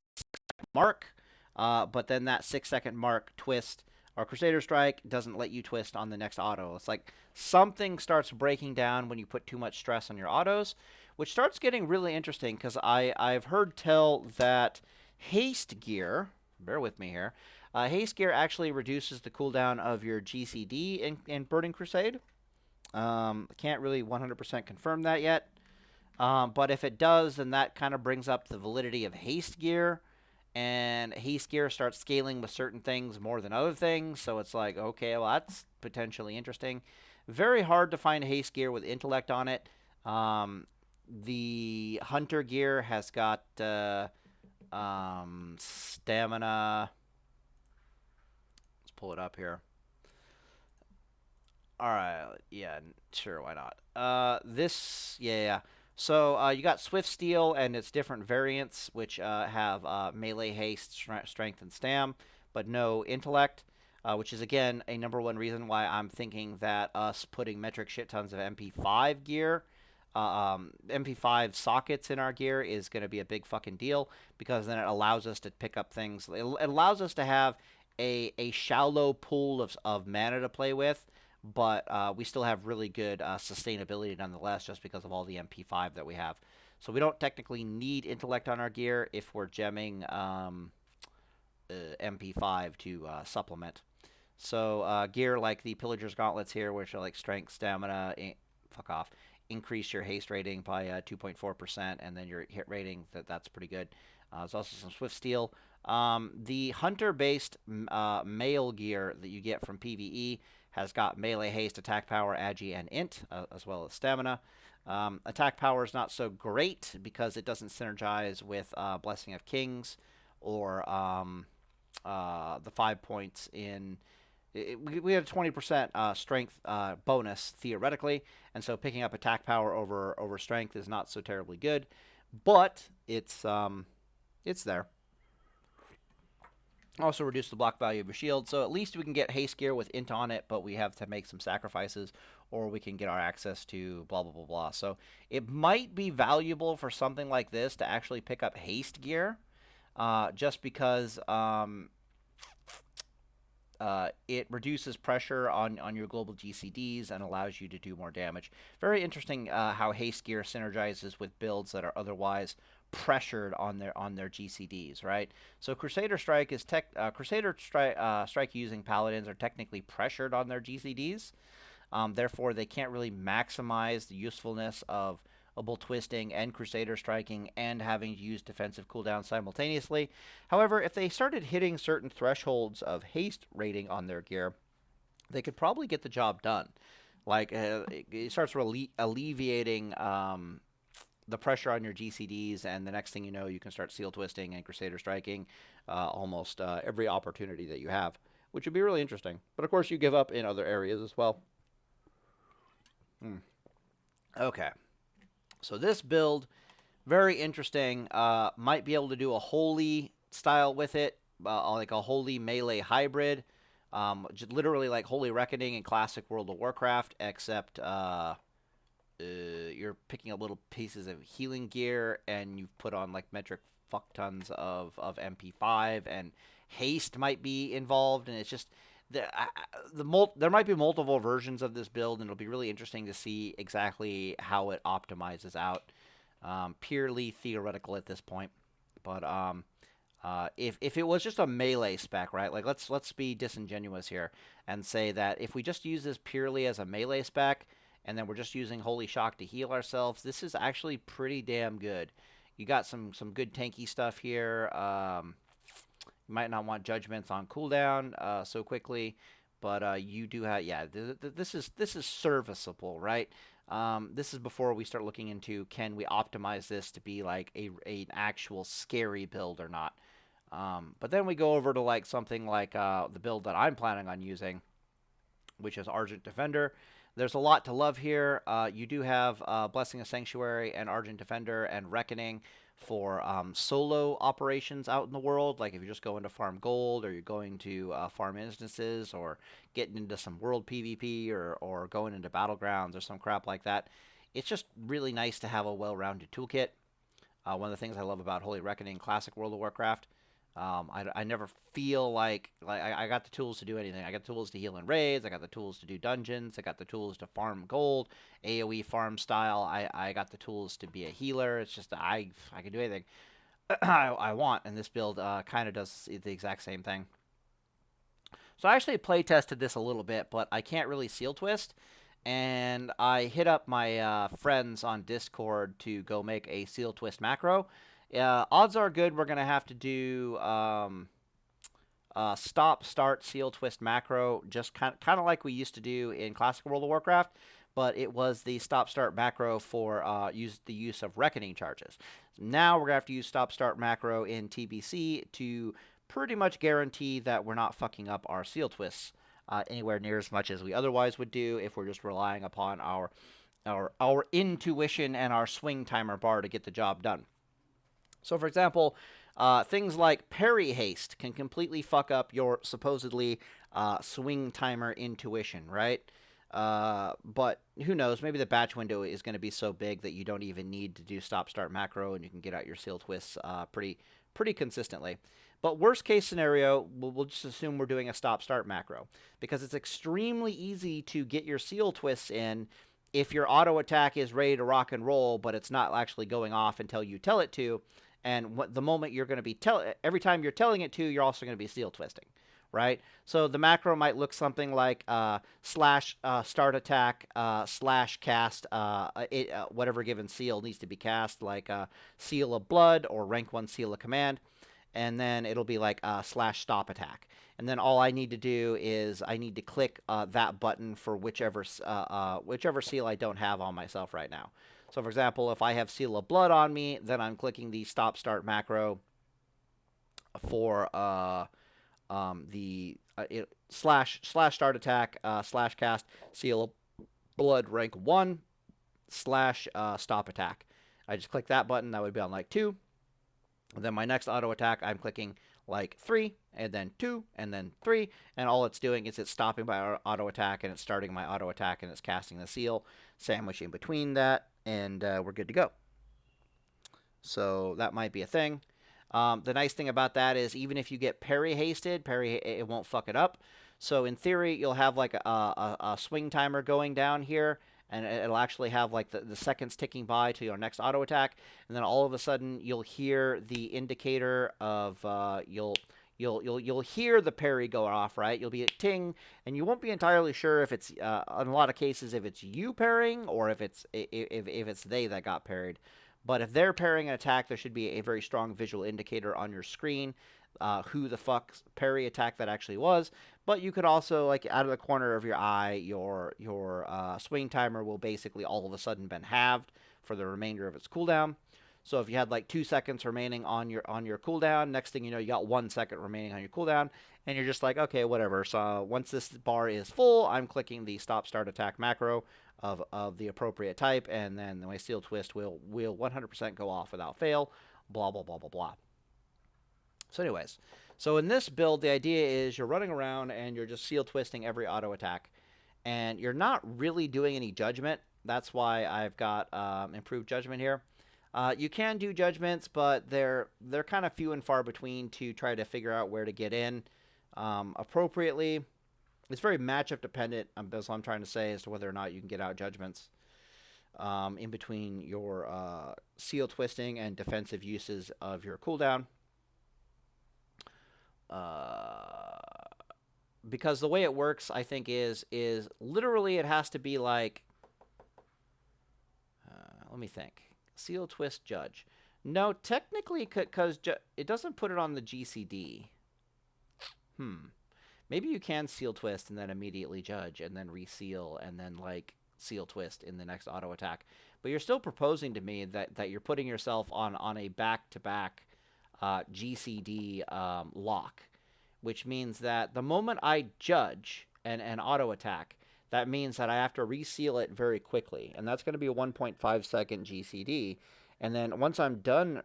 mark, but then that 6-second mark twist or Crusader Strike doesn't let you twist on the next auto. It's like something starts breaking down when you put too much stress on your autos, which starts getting really interesting because I've heard tell that haste gear, bear with me here, haste gear actually reduces the cooldown of your GCD in Burning Crusade. Can't really 100% confirm that yet. But if it does, then that kind of brings up the validity of haste gear. And haste gear starts scaling with certain things more than other things. So it's like, okay, well, that's potentially interesting. Very hard to find haste gear with intellect on it. The hunter gear has got stamina. Let's pull it up here. All right, yeah, sure, why not? Yeah. So you got Swift Steel and its different variants, which have melee haste, strength, and stam, but no intellect, which is, again, a #1 reason why I'm thinking that us putting metric shit tons of MP5 gear, MP5 sockets in our gear is going to be a big fucking deal, because then it allows us to pick up things. It allows us to have a shallow pool of mana to play with, but we still have really good sustainability nonetheless, just because of all the MP5 that we have. So we don't technically need intellect on our gear if we're gemming MP5 to supplement. So gear like the Pillager's Gauntlets here, which are like strength, stamina, fuck off, increase your haste rating by 2.4%, and then your hit rating, that's pretty good. There's also some Swift Steel. The hunter-based mail gear that you get from PvE has got melee haste, attack power, agi, and int, as well as stamina. Attack power is not so great because it doesn't synergize with Blessing of Kings or the 5 points in... We have a 20% strength bonus, theoretically, and so picking up attack power over strength is not so terribly good, but it's there. Also reduce the block value of your shield, so at least we can get haste gear with int on it, but we have to make some sacrifices, or we can get our access to blah, blah, blah, blah. So it might be valuable for something like this to actually pick up haste gear, just because it reduces pressure on your global GCDs and allows you to do more damage. Very interesting how haste gear synergizes with builds that are otherwise pressured on their GCDs, right? So Crusader Strike is Strike using Paladins are technically pressured on their GCDs. Therefore, they can't really maximize the usefulness of Double Twisting and Crusader Striking and having to use defensive cooldowns simultaneously. However, if they started hitting certain thresholds of haste rating on their gear, they could probably get the job done. Like, it starts alleviating the pressure on your GCDs, and the next thing you know, you can start Seal Twisting and Crusader Striking almost every opportunity that you have, which would be really interesting. But of course, you give up in other areas as well. Okay. So this build, very interesting. Might be able to do a holy style with it, like a holy melee hybrid. Literally like Holy Reckoning in classic World of Warcraft, except you're picking up little pieces of healing gear, and you've put on like metric fuck tons of MP5, and haste might be involved, and it's just... there might be multiple versions of this build, and it'll be really interesting to see exactly how it optimizes out. Purely theoretical at this point, but if it was just a melee spec, right? Like let's be disingenuous here and say that if we just use this purely as a melee spec, and then we're just using Holy Shock to heal ourselves, this is actually pretty damn good. You got some good tanky stuff here. You might not want judgments on cooldown so quickly, but you do have, yeah, this is serviceable, right? This is before we start looking into, can we optimize this to be like an actual scary build or not? But then we go over to like something like the build that I'm planning on using, which is Argent Defender. There's a lot to love here. You do have Blessing of Sanctuary and Argent Defender and Reckoning for solo operations out in the world. Like if you're just going to farm gold, or you're going to farm instances, or getting into some world PvP, or going into battlegrounds or some crap like that. It's just really nice to have a well-rounded toolkit. One of the things I love about Holy Reckoning Classic World of Warcraft, I never feel like I got the tools to do anything. I got the tools to heal in raids. I got the tools to do dungeons. I got the tools to farm gold, AoE farm style. I got the tools to be a healer. It's just I can do anything I want, and this build kind of does the exact same thing. So I actually play tested this a little bit, but I can't really seal twist. And I hit up my friends on Discord to go make a seal twist macro. Odds are good we're going to have to do stop, start, seal twist macro, just kind of like we used to do in Classic World of Warcraft, but it was the stop, start macro for the use of reckoning charges. Now we're going to have to use stop, start macro in TBC to pretty much guarantee that we're not fucking up our seal twists anywhere near as much as we otherwise would do if we're just relying upon our intuition and our swing timer bar to get the job done. So, for example, things like parry haste can completely fuck up your supposedly swing timer intuition, right? But who knows? Maybe the batch window is going to be so big that you don't even need to do stop start macro, and you can get out your seal twists pretty consistently. But worst case scenario, we'll just assume we're doing a stop start macro, because it's extremely easy to get your seal twists in if your auto attack is ready to rock and roll, but it's not actually going off until you tell it to. And the moment you're going to be every time you're telling it to, you're also going to be seal twisting, right? So the macro might look something like slash start attack slash cast whatever given seal needs to be cast, like Seal of Blood or rank 1 Seal of Command. And then it'll be like slash stop attack. And then all I need to do is I need to click that button for whichever seal I don't have on myself right now. So, for example, if I have Seal of Blood on me, then I'm clicking the stop start macro for slash start attack slash cast Seal of Blood rank 1 slash stop attack. I just click that button. That would be on like 2. Then my next auto attack, I'm clicking like 3, and then 2, and then 3, and all it's doing is it's stopping my auto attack, and it's starting my auto attack, and it's casting the seal, sandwiching between that, and we're good to go. So that might be a thing. The nice thing about that is even if you get parry hasted, it won't fuck it up. So in theory, you'll have like a swing timer going down here, and it'll actually have like the seconds ticking by to your next auto attack, and then all of a sudden you'll hear the indicator of you'll hear the parry go off, right? You'll be at ting, and you won't be entirely sure if it's in a lot of cases if it's you parrying or if it's they that got parried. But if they're parrying an attack, there should be a very strong visual indicator on your screen who the fuck parry attack that actually was. But you could also, like, out of the corner of your eye, your swing timer will basically all of a sudden been halved for the remainder of its cooldown. So if you had like 2 seconds remaining on your cooldown, next thing you know, you got 1 second remaining on your cooldown, and you're just like, okay, whatever. So once this bar is full, I'm clicking the stop start attack macro of the appropriate type, and then my seal twist will 100% go off without fail. Blah blah blah blah blah. So anyways, so in this build, the idea is you're running around and you're just seal twisting every auto attack, and you're not really doing any judgment. That's why I've got improved judgment here. You can do judgments, but they're kind of few and far between to try to figure out where to get in appropriately. It's very matchup dependent. That's what I'm trying to say as to whether or not you can get out judgments in between your seal twisting and defensive uses of your cooldown. Because the way it works, I think, is literally it has to be like, let me think. Seal twist judge. No, technically, because it doesn't put it on the GCD. Maybe you can seal twist and then immediately judge and then reseal and then like seal twist in the next auto attack. But you're still proposing to me that you're putting yourself on a back-to-back GCD lock, which means that the moment I judge an auto attack, that means that I have to reseal it very quickly, and that's going to be a 1.5 second GCD. And then once I'm done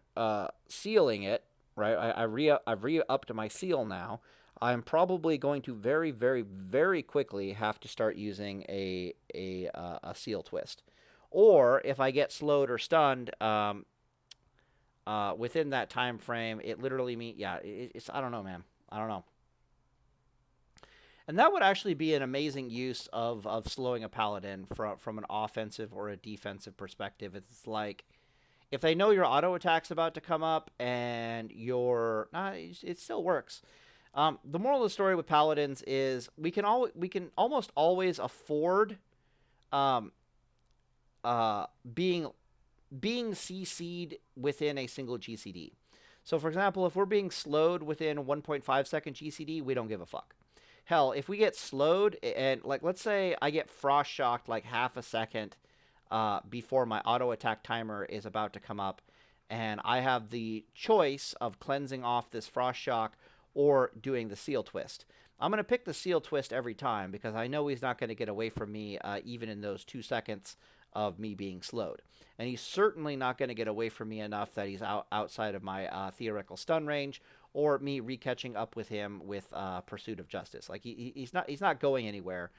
sealing it, right, I've re-upped my seal now. I'm probably going to very, very, very quickly have to start using a seal twist. Or if I get slowed or stunned within that time frame, it literally means, yeah, it's, I don't know, man. I don't know. And that would actually be an amazing use of slowing a paladin from an offensive or a defensive perspective. It's like, if they know your auto attack's about to come up and it still works. The moral of the story with paladins is we can almost always afford being CC'd within a single GCD. So, for example, if we're being slowed within 1.5 second GCD, we don't give a fuck. Hell, if we get slowed and, like, let's say I get frost shocked like half a second before my auto attack timer is about to come up, and I have the choice of cleansing off this frost shock or doing the seal twist. I'm going to pick the seal twist every time because I know he's not going to get away from me even in those 2 seconds of me being slowed. And he's certainly not going to get away from me enough that he's outside of my theoretical stun range, or me re-catching up with him with Pursuit of Justice. Like, he's not going anywhere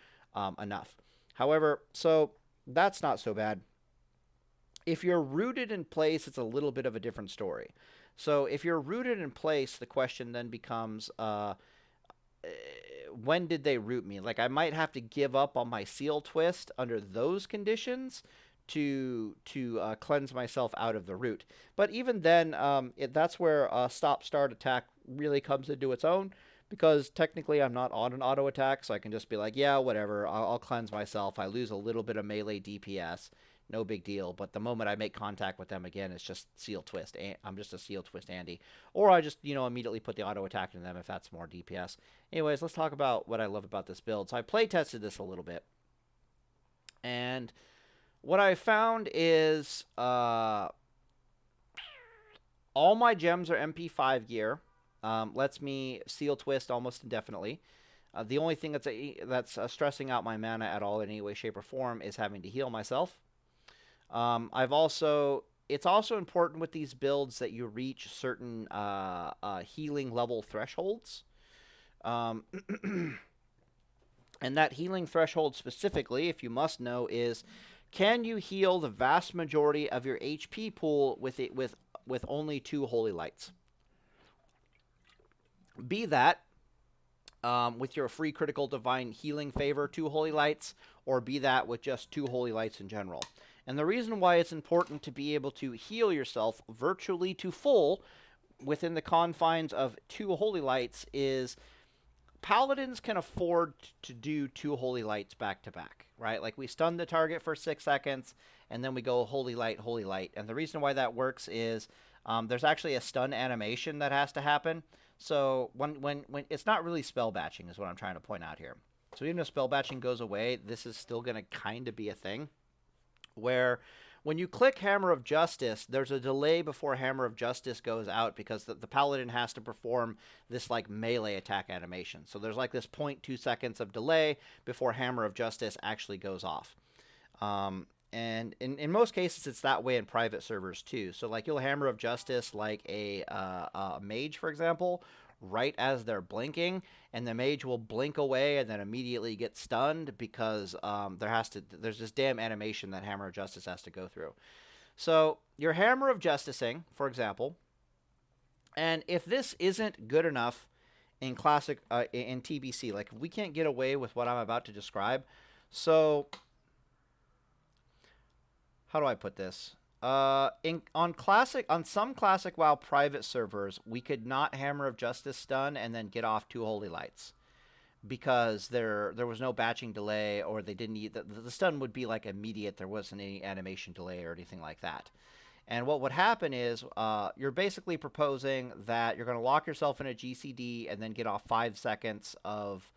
enough. However, so that's not so bad. If you're rooted in place, it's a little bit of a different story. So if you're rooted in place, the question then becomes, when did they root me? Like, I might have to give up on my seal twist under those conditions to cleanse myself out of the root. But even then, that's where a stop-start attack really comes into its own, because technically I'm not on an auto attack, so I can just be like, yeah, whatever, I'll cleanse myself. I lose a little bit of melee DPS, no big deal. But the moment I make contact with them again, it's just seal twist. I'm just a seal twist Andy. Or I just, immediately put the auto attack into them if that's more DPS. Anyways, let's talk about what I love about this build. So I play tested this a little bit, and what I found is all my gems are MP5 gear. Lets me seal twist almost indefinitely. The only thing that's stressing out my mana at all in any way, shape, or form is having to heal myself. It's also important with these builds that you reach certain healing level thresholds. And that healing threshold specifically, if you must know, is, can you heal the vast majority of your HP pool with only 2 holy lights? Be that with your free critical divine healing favor 2 holy lights, or be that with just 2 holy lights in general. And the reason why it's important to be able to heal yourself virtually to full within the confines of 2 holy lights is paladins can afford to do 2 holy lights back to back, right? Like, we stun the target for 6 seconds, and then we go holy light, holy light. And the reason why that works is there's actually a stun animation that has to happen. So when it's not really spell batching is what I'm trying to point out here. So even if spell batching goes away, this is still going to kind of be a thing, where when you click Hammer of Justice, there's a delay before Hammer of Justice goes out, because the Paladin has to perform this, like, melee attack animation. So there's, like, this 0.2 seconds of delay before Hammer of Justice actually goes off. And in most cases, it's that way in private servers, too. So, like, you'll Hammer of Justice, like, a mage, for example, right as they're blinking, and the mage will blink away and then immediately get stunned because there's this damn animation that Hammer of Justice has to go through. So your Hammer of Justicing, for example, and if this isn't good enough in classic in TBC, like, we can't get away with what I'm about to describe. So how do I put this? On some classic WoW private servers, we could not Hammer of Justice stun and then get off 2 holy lights, because there was no batching delay, or they didn't need the stun would be, like, immediate. There wasn't any animation delay or anything like that. And what would happen is you're basically proposing that you're going to lock yourself in a GCD and then get off 5 seconds of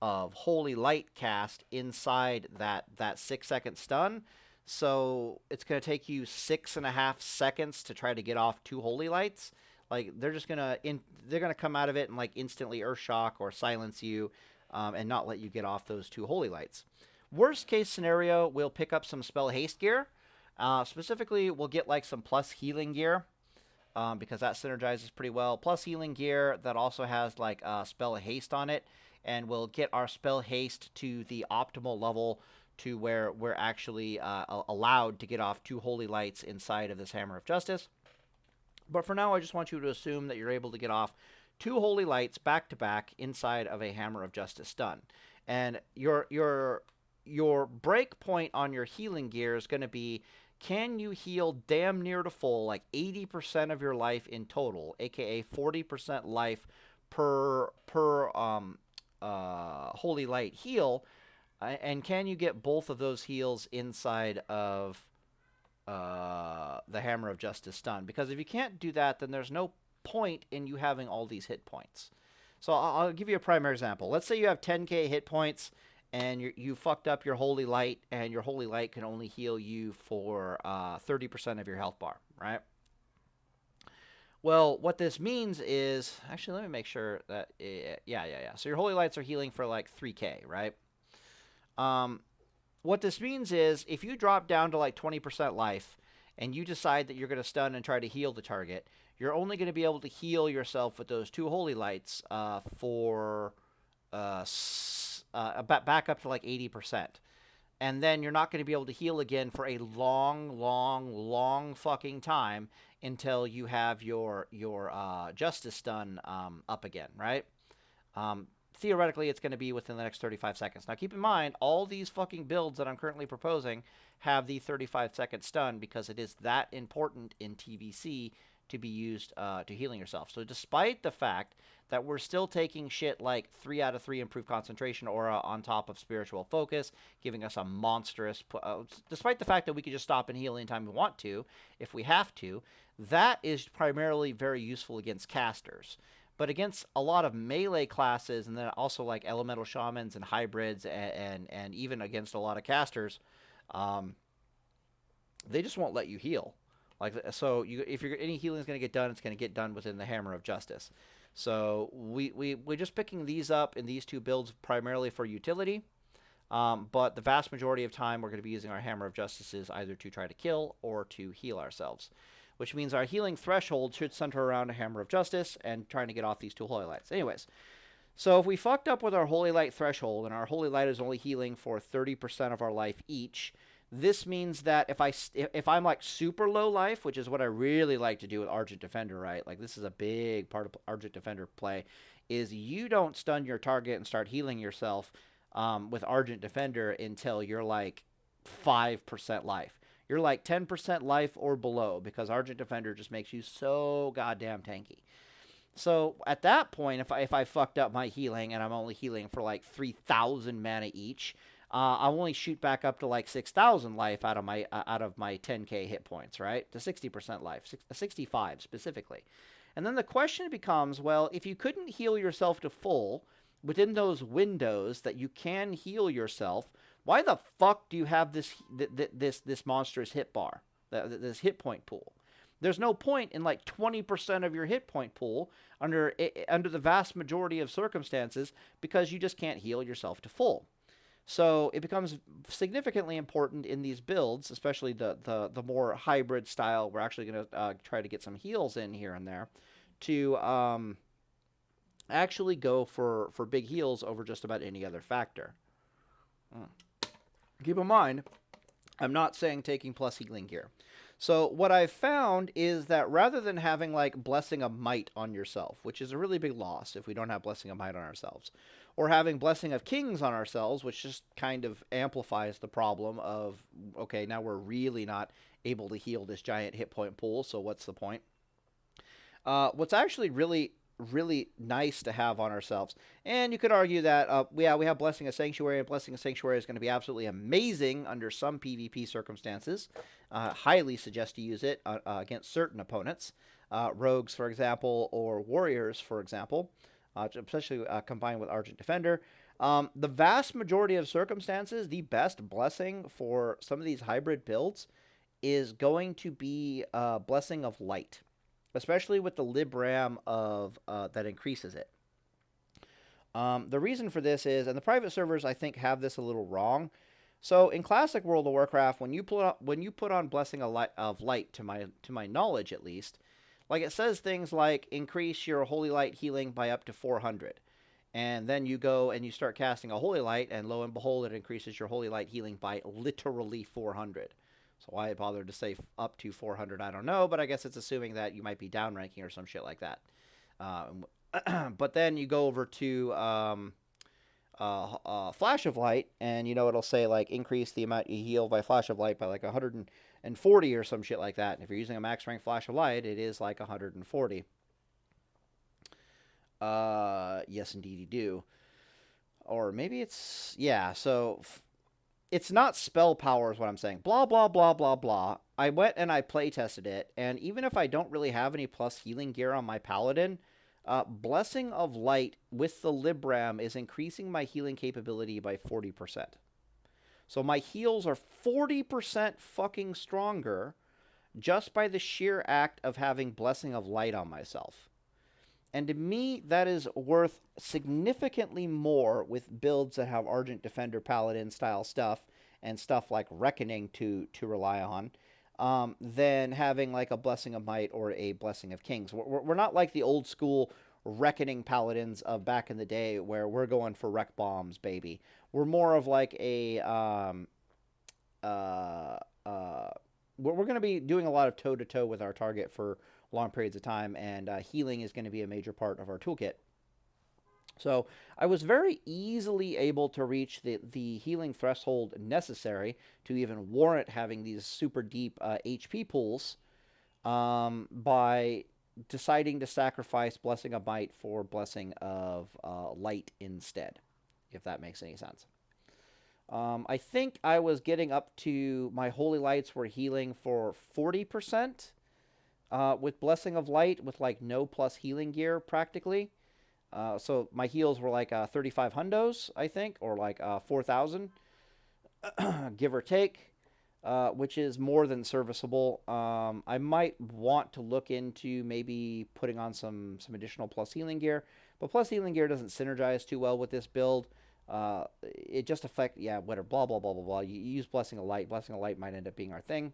holy light cast inside that 6-second stun. So it's going to take you 6.5 seconds to try to get off 2 holy lights. Like, they're gonna come out of it and, like, instantly earth shock or silence you, and not let you get off those 2 holy lights. Worst case scenario, we'll pick up some spell haste gear. Specifically, we'll get like some plus healing gear. Because that synergizes pretty well. Plus healing gear that also has like spell haste on it, and we'll get our spell haste to the optimal level to where we're actually allowed to get off 2 holy lights inside of this Hammer of Justice. But for now, I just want you to assume that you're able to get off 2 holy lights back to back inside of a Hammer of Justice stun, and your break point on your healing gear is going to be, can you heal damn near to full, like 80% of your life in total, aka 40% life per holy light heal, and can you get both of those heals inside of the Hammer of Justice stun? Because if you can't do that, then there's no point in you having all these hit points. So I'll give you a primary example. Let's say you have 10k hit points, and you fucked up your Holy Light, and your Holy Light can only heal you for 30% of your health bar, right? Well, what this means is, actually, let me make sure that, yeah. So your Holy Lights are healing for like 3k, right? What this means is, if you drop down to like 20% life, and you decide that you're going to stun and try to heal the target, you're only going to be able to heal yourself with those 2 Holy Lights for back up to like 80%. And then you're not going to be able to heal again for a long fucking time until you have your Justice stun up again, right? Theoretically, it's going to be within the next 35 seconds. Now, keep in mind, all these fucking builds that I'm currently proposing have the 35-second stun because it is that important in TBC to be used to healing yourself. So despite the fact that we're still taking shit like 3 out of 3 improved concentration aura on top of spiritual focus, giving us a monstrous... despite the fact that we could just stop and heal anytime we want to, if we have to, that is primarily very useful against casters. But against a lot of melee classes, and then also like elemental shamans and hybrids, and even against a lot of casters, they just won't let you heal. Like, so if any healing is going to get done, it's going to get done within the Hammer of Justice. So we're just picking these up in these 2 builds primarily for utility. But the vast majority of time we're going to be using our Hammer of Justices either to try to kill or to heal ourselves. Which means our healing threshold should center around a Hammer of Justice and trying to get off these 2 Holy Lights. Anyways, so if we fucked up with our Holy Light threshold and our Holy Light is only healing for 30% of our life each, this means that if I'm like super low life, which is what I really like to do with Argent Defender, right? Like, this is a big part of Argent Defender play, is you don't stun your target and start healing yourself with Argent Defender until you're like 5% life. You're like 10% life or below, because Argent Defender just makes you so goddamn tanky. So at that point, if I fucked up my healing and I'm only healing for like 3,000 mana each, I'll only shoot back up to like 6,000 life out of my 10k hit points, right? To 60% life, 65 specifically. And then the question becomes, well, if you couldn't heal yourself to full within those windows that you can heal yourself, why the fuck do you have this monstrous hit bar, this hit point pool? There's no point in like 20% of your hit point pool under the vast majority of circumstances, because you just can't heal yourself to full. So it becomes significantly important in these builds, especially the more hybrid style. We're actually going to try to get some heals in here and there to actually go for big heals over just about any other factor. Keep in mind, I'm not saying taking plus healing gear. So what I've found is that rather than having like Blessing of Might on yourself, which is a really big loss if we don't have Blessing of Might on ourselves, or having Blessing of Kings on ourselves, which just kind of amplifies the problem of, okay, now we're really not able to heal this giant hit point pool, so what's the point? What's actually really nice to have on ourselves, and you could argue that we have Blessing of Sanctuary. Blessing of Sanctuary is going to be absolutely amazing under some PvP circumstances. Highly suggest you use it against certain opponents, rogues, for example, or warriors, for example, especially combined with Argent Defender. The vast majority of circumstances, the best blessing for some of these hybrid builds is going to be Blessing of Light, especially with the libram of that increases it. The reason for this is, and the private servers I think have this a little wrong, So in classic World of Warcraft, when you put on Blessing of Light, to my knowledge at least, like it says things like increase your Holy Light healing by up to 400. And then you go and you start casting a Holy Light, and lo and behold, it increases your Holy Light healing by literally 400. So why I bothered to say up to 400, I don't know, but I guess it's assuming that you might be downranking or some shit like that. But then you go over to Flash of Light, and it'll say like increase the amount you heal by Flash of Light by like 140 or some shit like that. And if you're using a max rank Flash of Light, it is like 140. Yes, indeed, you do. Or maybe it's, yeah, so it's not spell power is what I'm saying. Blah, blah, blah, blah, blah. I went and I play tested it, and even if I don't really have any plus healing gear on my Paladin, Blessing of Light with the Libram is increasing my healing capability by 40%. So my heals are 40% fucking stronger just by the sheer act of having Blessing of Light on myself. And to me, that is worth significantly more with builds that have Argent Defender Paladin style stuff and stuff like Reckoning to rely on, than having like a Blessing of Might or a Blessing of Kings. We're not like the old school Reckoning Paladins of back in the day where we're going for Wreck Bombs, baby. We're more of like a... we're going to be doing a lot of toe-to-toe with our target for long periods of time, and healing is going to be a major part of our toolkit. So I was very easily able to reach the healing threshold necessary to even warrant having these super deep HP pools by deciding to sacrifice Blessing of Might for Blessing of Light instead, if that makes any sense. I think I was getting up to my Holy Lights were healing for 40%. With Blessing of Light, with like no plus healing gear practically. So my heals were like 35 hundos, I think, or like 4,000, give or take, which is more than serviceable. I might want to look into maybe putting on some additional plus healing gear, but plus healing gear doesn't synergize too well with this build. It just affects, yeah, whatever, blah, blah, blah, blah, blah. You use Blessing of Light. Blessing of Light might end up being our thing.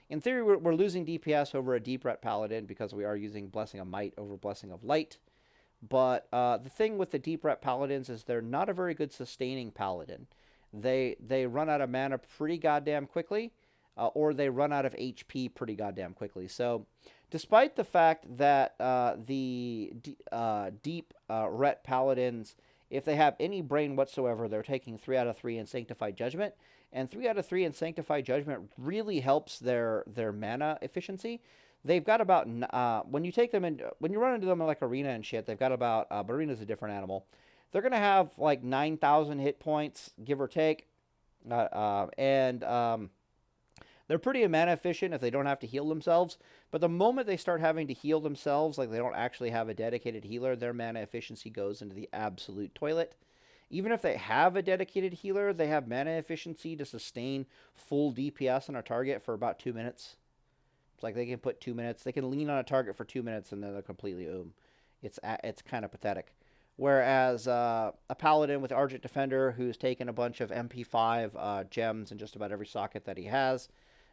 In theory, we're losing DPS over a Deep Ret Paladin because we are using Blessing of Might over Blessing of Light. But the thing with the Deep Ret Paladins is they're not a very good sustaining Paladin. They run out of mana pretty goddamn quickly, or they run out of HP pretty goddamn quickly. So despite the fact that the Deep Ret Paladins, if they have any brain whatsoever, they're taking 3 out of 3 in Sanctified Judgment. And 3 out of 3 in Sanctified Judgment really helps their mana efficiency. They've got about, when you take them in, when you run into them in like Arena and shit, they've got about, but Arena's a different animal. They're going to have like 9,000 hit points, give or take. And they're pretty mana efficient if they don't have to heal themselves. But the moment they start having to heal themselves, like they don't actually have a dedicated healer, their mana efficiency goes into the absolute toilet. Even if they have a dedicated healer, they have mana efficiency to sustain full DPS on a target for about 2 minutes. It's like they can put 2 minutes. They can lean on a target for 2 minutes and then they're completely It's kind of pathetic. Whereas a Paladin with Argent Defender who's taken a bunch of MP5 gems in just about every socket that he has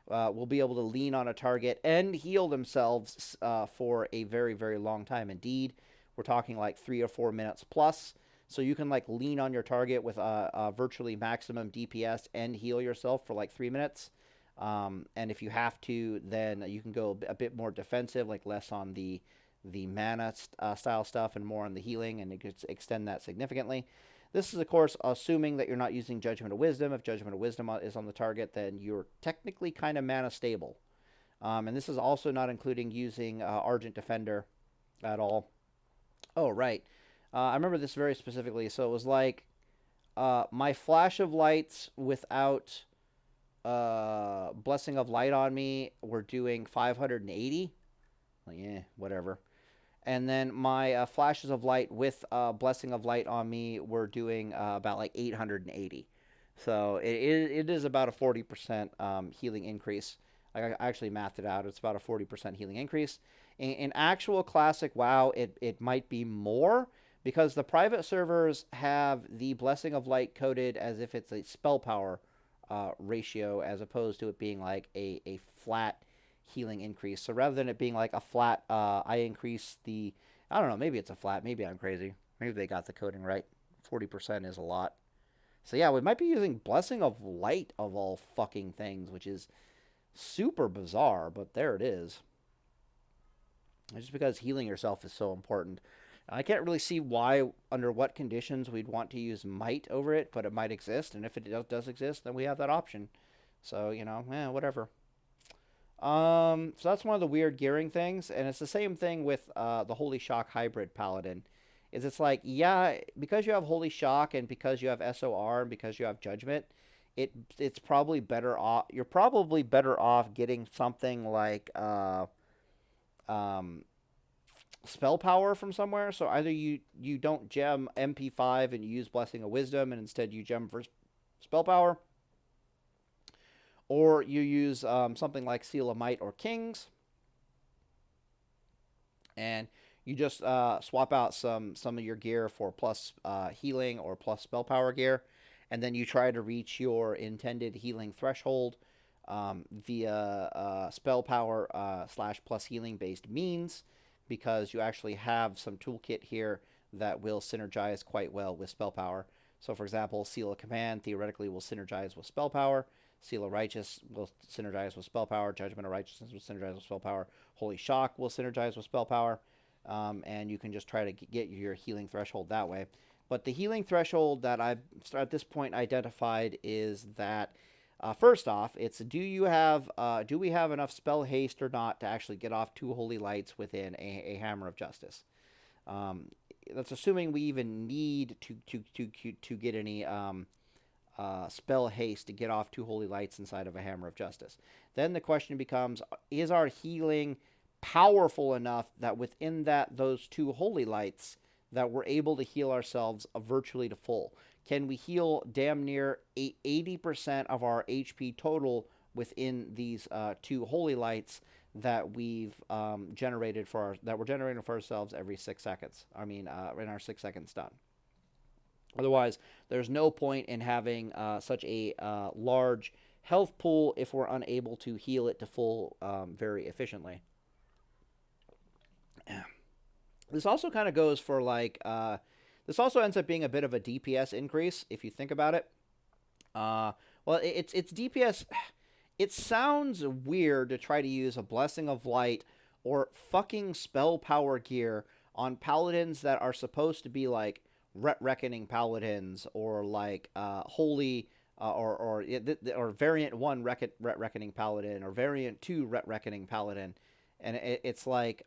will be able to lean on a target and heal themselves for a very, very long time. Indeed, we're talking like 3 or 4 minutes plus. So you can like lean on your target with a virtually maximum DPS and heal yourself for like 3 minutes. And if you have to, then you can go a bit more defensive, like less on the mana style stuff and more on the healing, and it could extend that significantly. This is, of course, assuming that you're not using Judgment of Wisdom. If Judgment of Wisdom is on the target, then you're technically kind of mana stable. And this is also not including using Argent Defender at all. Oh, right. I remember this very specifically. So it was like my Flash of Lights without Blessing of Light on me were doing 580. Well, yeah, whatever. And then my Flashes of Light with Blessing of Light on me were doing about like 880. So it is about a 40% healing increase. I actually mathed it out. It's about a 40% healing increase. In actual classic WoW, it might be more, because the private servers have the Blessing of Light coded as if it's a spell power ratio as opposed to it being like a flat healing increase. So rather than it being like a flat, I increase the, I don't know, maybe it's a flat, maybe I'm crazy. Maybe they got the coding right. 40% is a lot. So yeah, we might be using Blessing of Light of all fucking things, which is super bizarre, but there it is. Just because healing yourself is so important. I can't really see why, under what conditions we'd want to use might over it, but it might exist, and if it does exist, then we have that option. So, whatever. So that's one of the weird gearing things, and it's the same thing with the Holy Shock Hybrid Paladin. It's like, yeah, because you have Holy Shock and because you have SOR and because you have Judgment, it's probably better off. You're probably better off getting something like spell power from somewhere. So either you don't gem MP5 and you use Blessing of Wisdom and instead you gem for spell power, or you use something like Seal of Might or Kings, and you just swap out some of your gear for plus healing or plus spell power gear, and then you try to reach your intended healing threshold via spell power / plus healing based means, because you actually have some toolkit here that will synergize quite well with spell power. So for example, Seal of Command theoretically will synergize with spell power. Seal of Righteous will synergize with spell power. Judgment of Righteousness will synergize with spell power. Holy Shock will synergize with spell power. And you can just try to get your healing threshold that way. But the healing threshold that I've at this point identified is that first off, it's do we have enough spell haste or not to actually get off 2 holy lights within a Hammer of Justice. That's assuming we even need to get any spell haste to get off 2 holy lights inside of a Hammer of Justice. Then the question becomes: is our healing powerful enough that within those 2 holy lights that we're able to heal ourselves virtually to full? Can we heal damn near 80% of our HP total within these 2 holy lights that we've generated that we're generating for ourselves every 6 seconds? I mean, in our 6 second stun. Otherwise, there's no point in having such a large health pool if we're unable to heal it to full very efficiently. This also kind of goes for like, this also ends up being a bit of a DPS increase if you think about it. Well, it's DPS. It sounds weird to try to use a Blessing of Light or fucking spell power gear on paladins that are supposed to be like Reckoning paladins or like holy or variant 1 Reckoning paladin or variant 2 Reckoning paladin, and it's like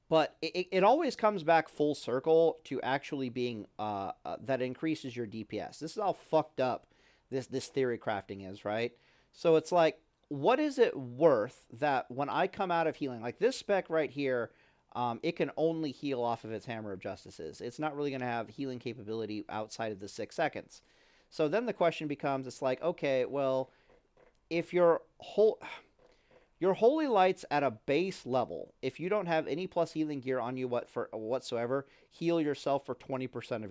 but it always comes back full circle to actually being that increases your DPS. This is how fucked up this theory crafting is, right? So it's like, what is it worth that when I come out of healing, like this spec right here, it can only heal off of its Hammer of Justices. It's not really going to have healing capability outside of the 6 seconds. So then the question becomes, it's like, okay, well, if your holy lights at a base level, if you don't have any plus healing gear on you whatsoever, heal yourself for 25%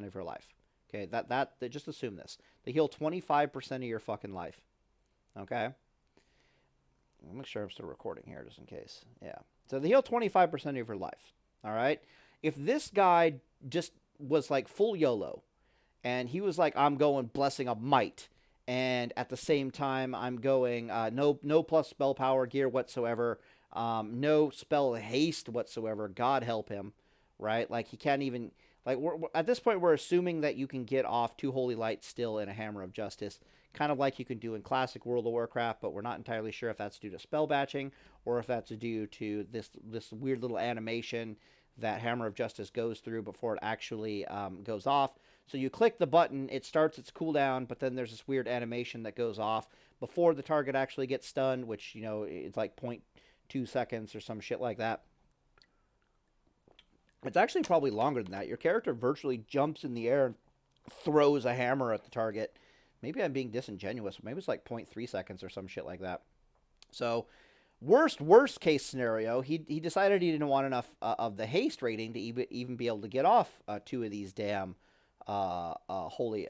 of your life. Okay, that just assume this. They heal 25% of your fucking life. Okay? I'll make sure I'm still recording here just in case. Yeah. So they heal 25% of your life. All right? If this guy just was like full YOLO and he was like, I'm going Blessing of Might, and at the same time I'm going no plus spell power gear whatsoever, no spell haste whatsoever, God help him, right? Like he can't even, like we're at this point we're assuming that you can get off 2 holy lights still in a Hammer of Justice, kind of like you can do in classic World of Warcraft, but we're not entirely sure if that's due to spell batching or if that's due to this weird little animation that Hammer of Justice goes through before it actually goes off. So you click the button, it starts its cooldown, but then there's this weird animation that goes off before the target actually gets stunned, which, it's like 0.2 seconds or some shit like that. It's actually probably longer than that. Your character virtually jumps in the air and throws a hammer at the target. Maybe I'm being disingenuous. Maybe it's like 0.3 seconds or some shit like that. So worst case scenario, he decided he didn't want enough of the haste rating to even be able to get off 2 of these damn holy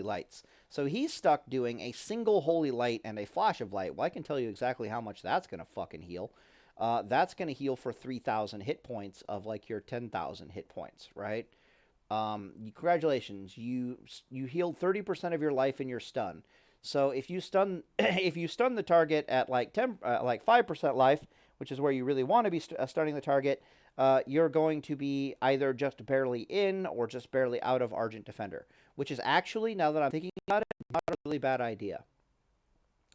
lights. So he's stuck doing a single holy light and a flash of light. Well, I can tell you exactly how much that's gonna fucking heal. That's gonna heal for 3,000 hit points of like your 10,000 hit points, right? Congratulations, you healed 30% of your life in your stun. So if you stun if you stun the target at like 5% life, which is where you really want to be stunning the target, you're going to be either just barely in or just barely out of Argent Defender, which is actually, now that I'm thinking about it, not a really bad idea.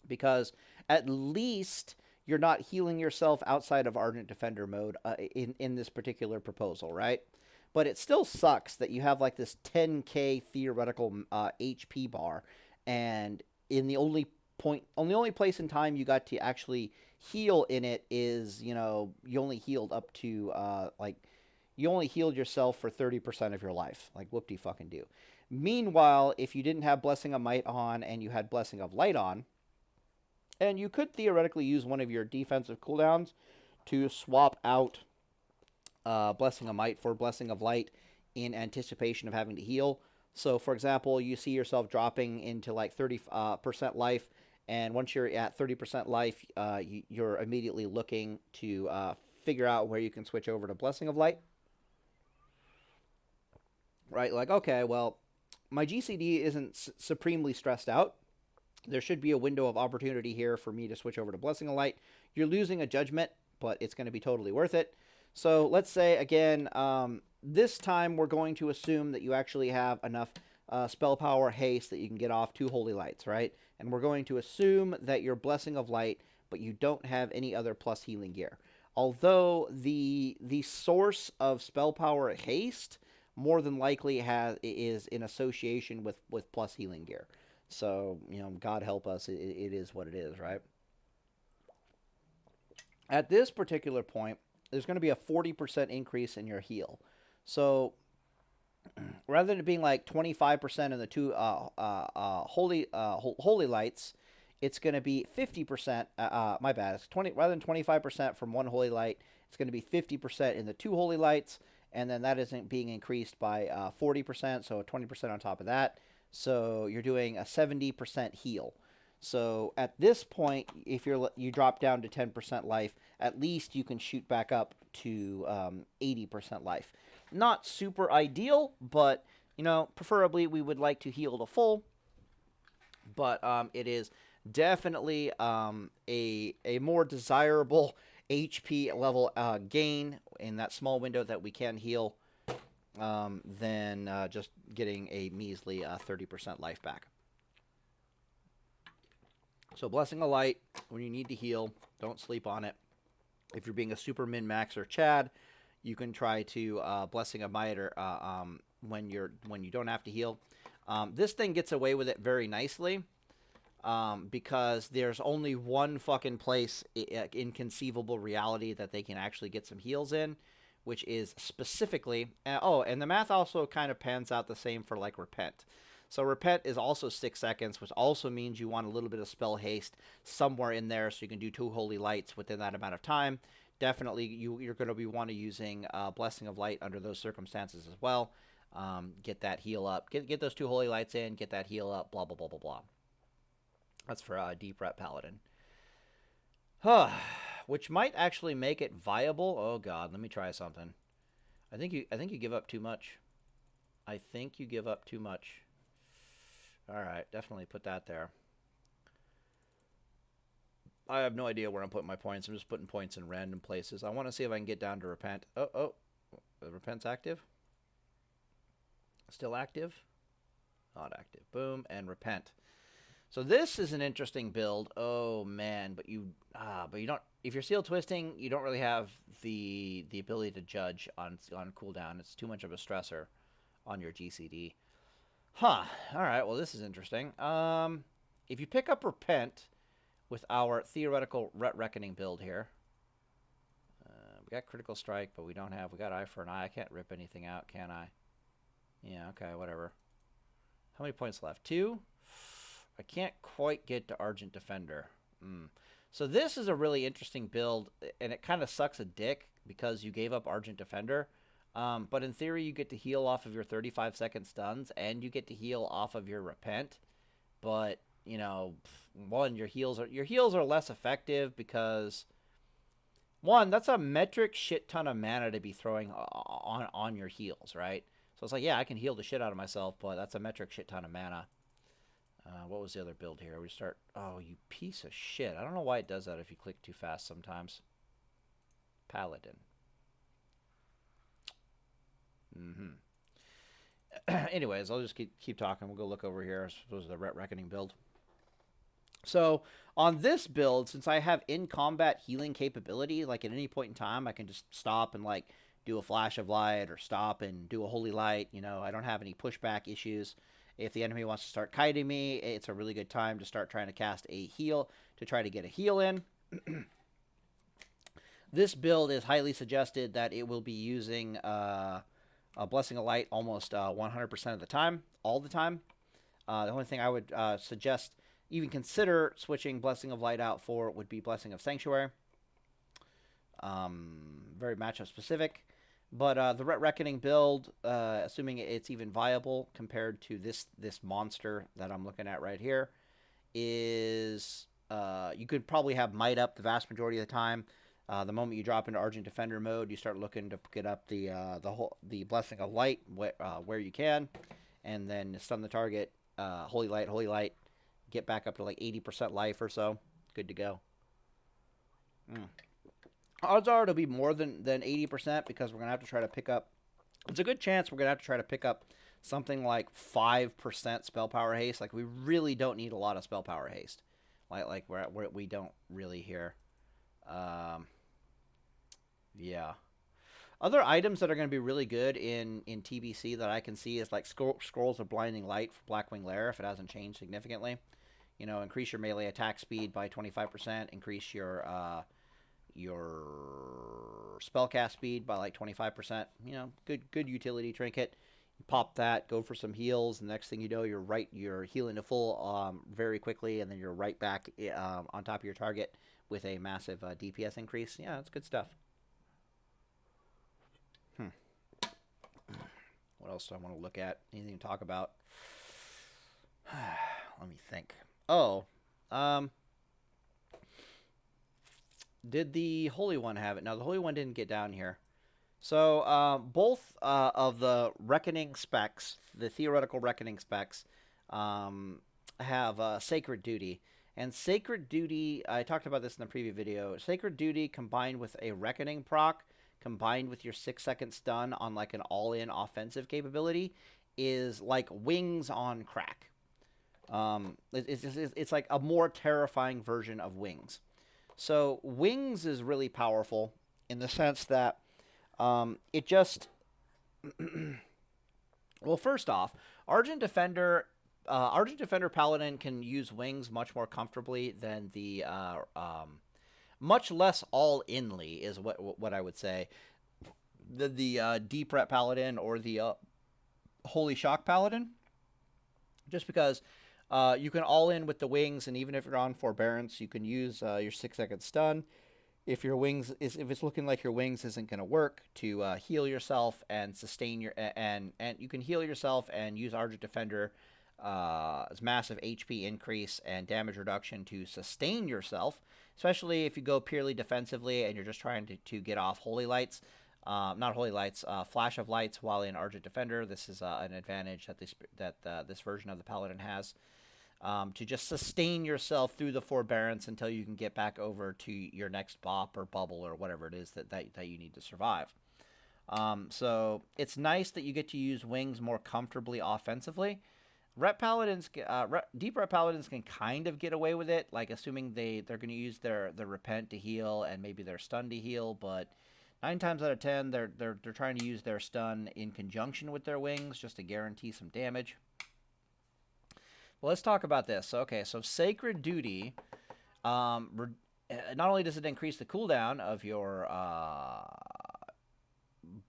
Because at least you're not healing yourself outside of Argent Defender mode in this particular proposal, right? But it still sucks that you have like this 10k theoretical HP bar, and in the only place in time you got to actually heal in it is, you only healed up to you only healed yourself for 30% of your life. Like, whoop-de fucking do. Meanwhile, if you didn't have Blessing of Might on and you had Blessing of Light on, and you could theoretically use one of your defensive cooldowns to swap out Blessing of Might for Blessing of Light in anticipation of having to heal. So, for example, you see yourself dropping into like 30% life, and once you're at 30% life, you're immediately looking to figure out where you can switch over to Blessing of Light. Right, like, okay, well, my GCD isn't supremely stressed out. There should be a window of opportunity here for me to switch over to Blessing of Light. You're losing a judgment, but it's going to be totally worth it. So let's say, again, this time we're going to assume that you actually have enough spell power haste that you can get off 2 holy lights, right? And we're going to assume that you're Blessing of Light, but you don't have any other plus healing gear. Although the source of spell power haste more than likely is in association with plus healing gear. So, God help us, it is what it is, right? At this particular point, there's going to be a 40% increase in your heal. So, rather than it being like 25% in the 2 holy lights, it's going to be 50%. My bad. It's 20 rather than 25% from 1 holy light. It's going to be 50% in the 2 holy lights, and then that isn't being increased by 40%, so 20% on top of that. So you're doing a 70% heal. So at this point, if you drop down to 10% life, at least you can shoot back up to 80% life. Not super ideal, but preferably we would like to heal to full. But it is definitely a more desirable HP level gain in that small window that we can heal than just getting a measly 30% life back. So Blessing of Light, when you need to heal, don't sleep on it. If you're being a super min-max or Chad, you can try to Blessing of Might or when you don't have to heal. This thing gets away with it very nicely because there's only one fucking place in conceivable reality that they can actually get some heals in, which is specifically... and the math also kind of pans out the same for like Repent. So Repent is also 6 seconds, which also means you want a little bit of spell haste somewhere in there so you can do 2 holy lights within that amount of time. Definitely you're going to be using Blessing of Light under those circumstances as well. Get that heal up. Get those 2 holy lights in, get that heal up, blah, blah, blah, blah, blah. That's for Deep Rep Paladin. Which might actually make it viable. Oh, God, let me try something. I think you give up too much. I think you give up too much. All right, definitely put that there. I have no idea where I'm putting my points. I'm just putting points in random places. I want to see if I can get down to Repent. Oh, Repent's active. Still active. Not active. Boom, and Repent. So this is an interesting build. Oh man, but you don't. If you're seal twisting, you don't really have the ability to judge on cooldown. It's too much of a stressor on your GCD. Huh. All right. Well, this is interesting. If you pick up Repent with our theoretical Reckoning build here, we got Critical Strike, but we don't have. We got Eye for an Eye. I can't rip anything out, can I? Yeah. Okay. Whatever. How many points left? 2. I can't quite get to Argent Defender. So this is a really interesting build, and it kind of sucks a dick because you gave up Argent Defender. But in theory, you get to heal off of your 35-second stuns, and you get to heal off of your repent. But you know, one, your heals are less effective because one, that's a metric shit ton of mana to be throwing on your heals, right? So it's like, yeah, I can heal the shit out of myself, but that's a metric shit ton of mana. What was the other build here? We start. Oh, you piece of shit! I don't know why it does that if you click too fast sometimes. Paladin. Anyways, I'll just keep talking. We'll go look over here. I suppose the Reckoning build. So on this build, since I have in-combat healing capability, like at any point in time, I can just stop and like do a flash of light or stop and do a holy light. You know, I don't have any pushback issues. If the enemy wants to start kiting me, it's a really good time to start trying to cast a heal to try to get a heal in. This build is highly suggested that it will be using a Blessing of Light almost 100% of the time, all the time. The only thing I would suggest, even consider switching Blessing of Light out for would be Blessing of Sanctuary. Very matchup specific. But the Reckoning build, assuming it's even viable compared to this monster that I'm looking at right here, is you could probably have Might up the vast majority of the time. The moment you drop into Argent Defender mode, you start looking to get up the Blessing of Light where you can, and then stun the target. Holy Light, get back up to like 80% life or so. Good to go. Odds are it'll be more than 80% because we're going to have to try to pick up... It's a good chance we're going to have to try to pick up something like 5% spell power haste. Like, we really don't need a lot of spell power haste. Like we don't really here. Yeah. Other items that are going to be really good in TBC that I can see is like Scrolls of Blinding Light for Blackwing Lair if it hasn't changed significantly. You know, increase your melee attack speed by 25%, increase your spellcast speed by like 25%. You know, good utility trinket. You pop that, go for some heals, and the next thing you know, you're healing to full very quickly, and then you're right back on top of your target with a massive DPS increase. Yeah, that's good stuff. What else do I want to look at? Anything to talk about? Let me think. Oh, did the Holy One have it? No, the Holy One didn't get down here. So both of the Reckoning specs, the theoretical Reckoning specs, have Sacred Duty. And Sacred Duty, I talked about this in the previous video, Sacred Duty combined with a Reckoning proc, combined with your 6-second stun on like an all-in offensive capability, is like wings on crack. It's like a more terrifying version of wings. So wings is really powerful in the sense that it just... Well, first off, Argent Defender Paladin can use wings much more comfortably than the much less all-inly is what I would say. The Deep Ret Paladin or the Holy Shock Paladin, just because you can all in with the wings, and even if you're on Forbearance, you can use your 6-second stun. If it's looking like your wings isn't going to work, to heal yourself and sustain your and you can heal yourself and use Argent Defender as massive HP increase and damage reduction to sustain yourself, especially if you go purely defensively and you're just trying to get off Holy Lights. Not Holy Lights, Flash of Lights while in Argent Defender. This is an advantage that this version of the Paladin has. To just sustain yourself through the Forbearance until you can get back over to your next bop or bubble or whatever it is that you need to survive. So it's nice that you get to use wings more comfortably offensively. Deep Ret Paladins can kind of get away with it, like assuming they're going to use their Repent to heal and maybe their Stun to heal, but 9 times out of 10 they're trying to use their Stun in conjunction with their wings just to guarantee some damage. Well, let's talk about this. Okay, so Sacred Duty, not only does it increase the cooldown of your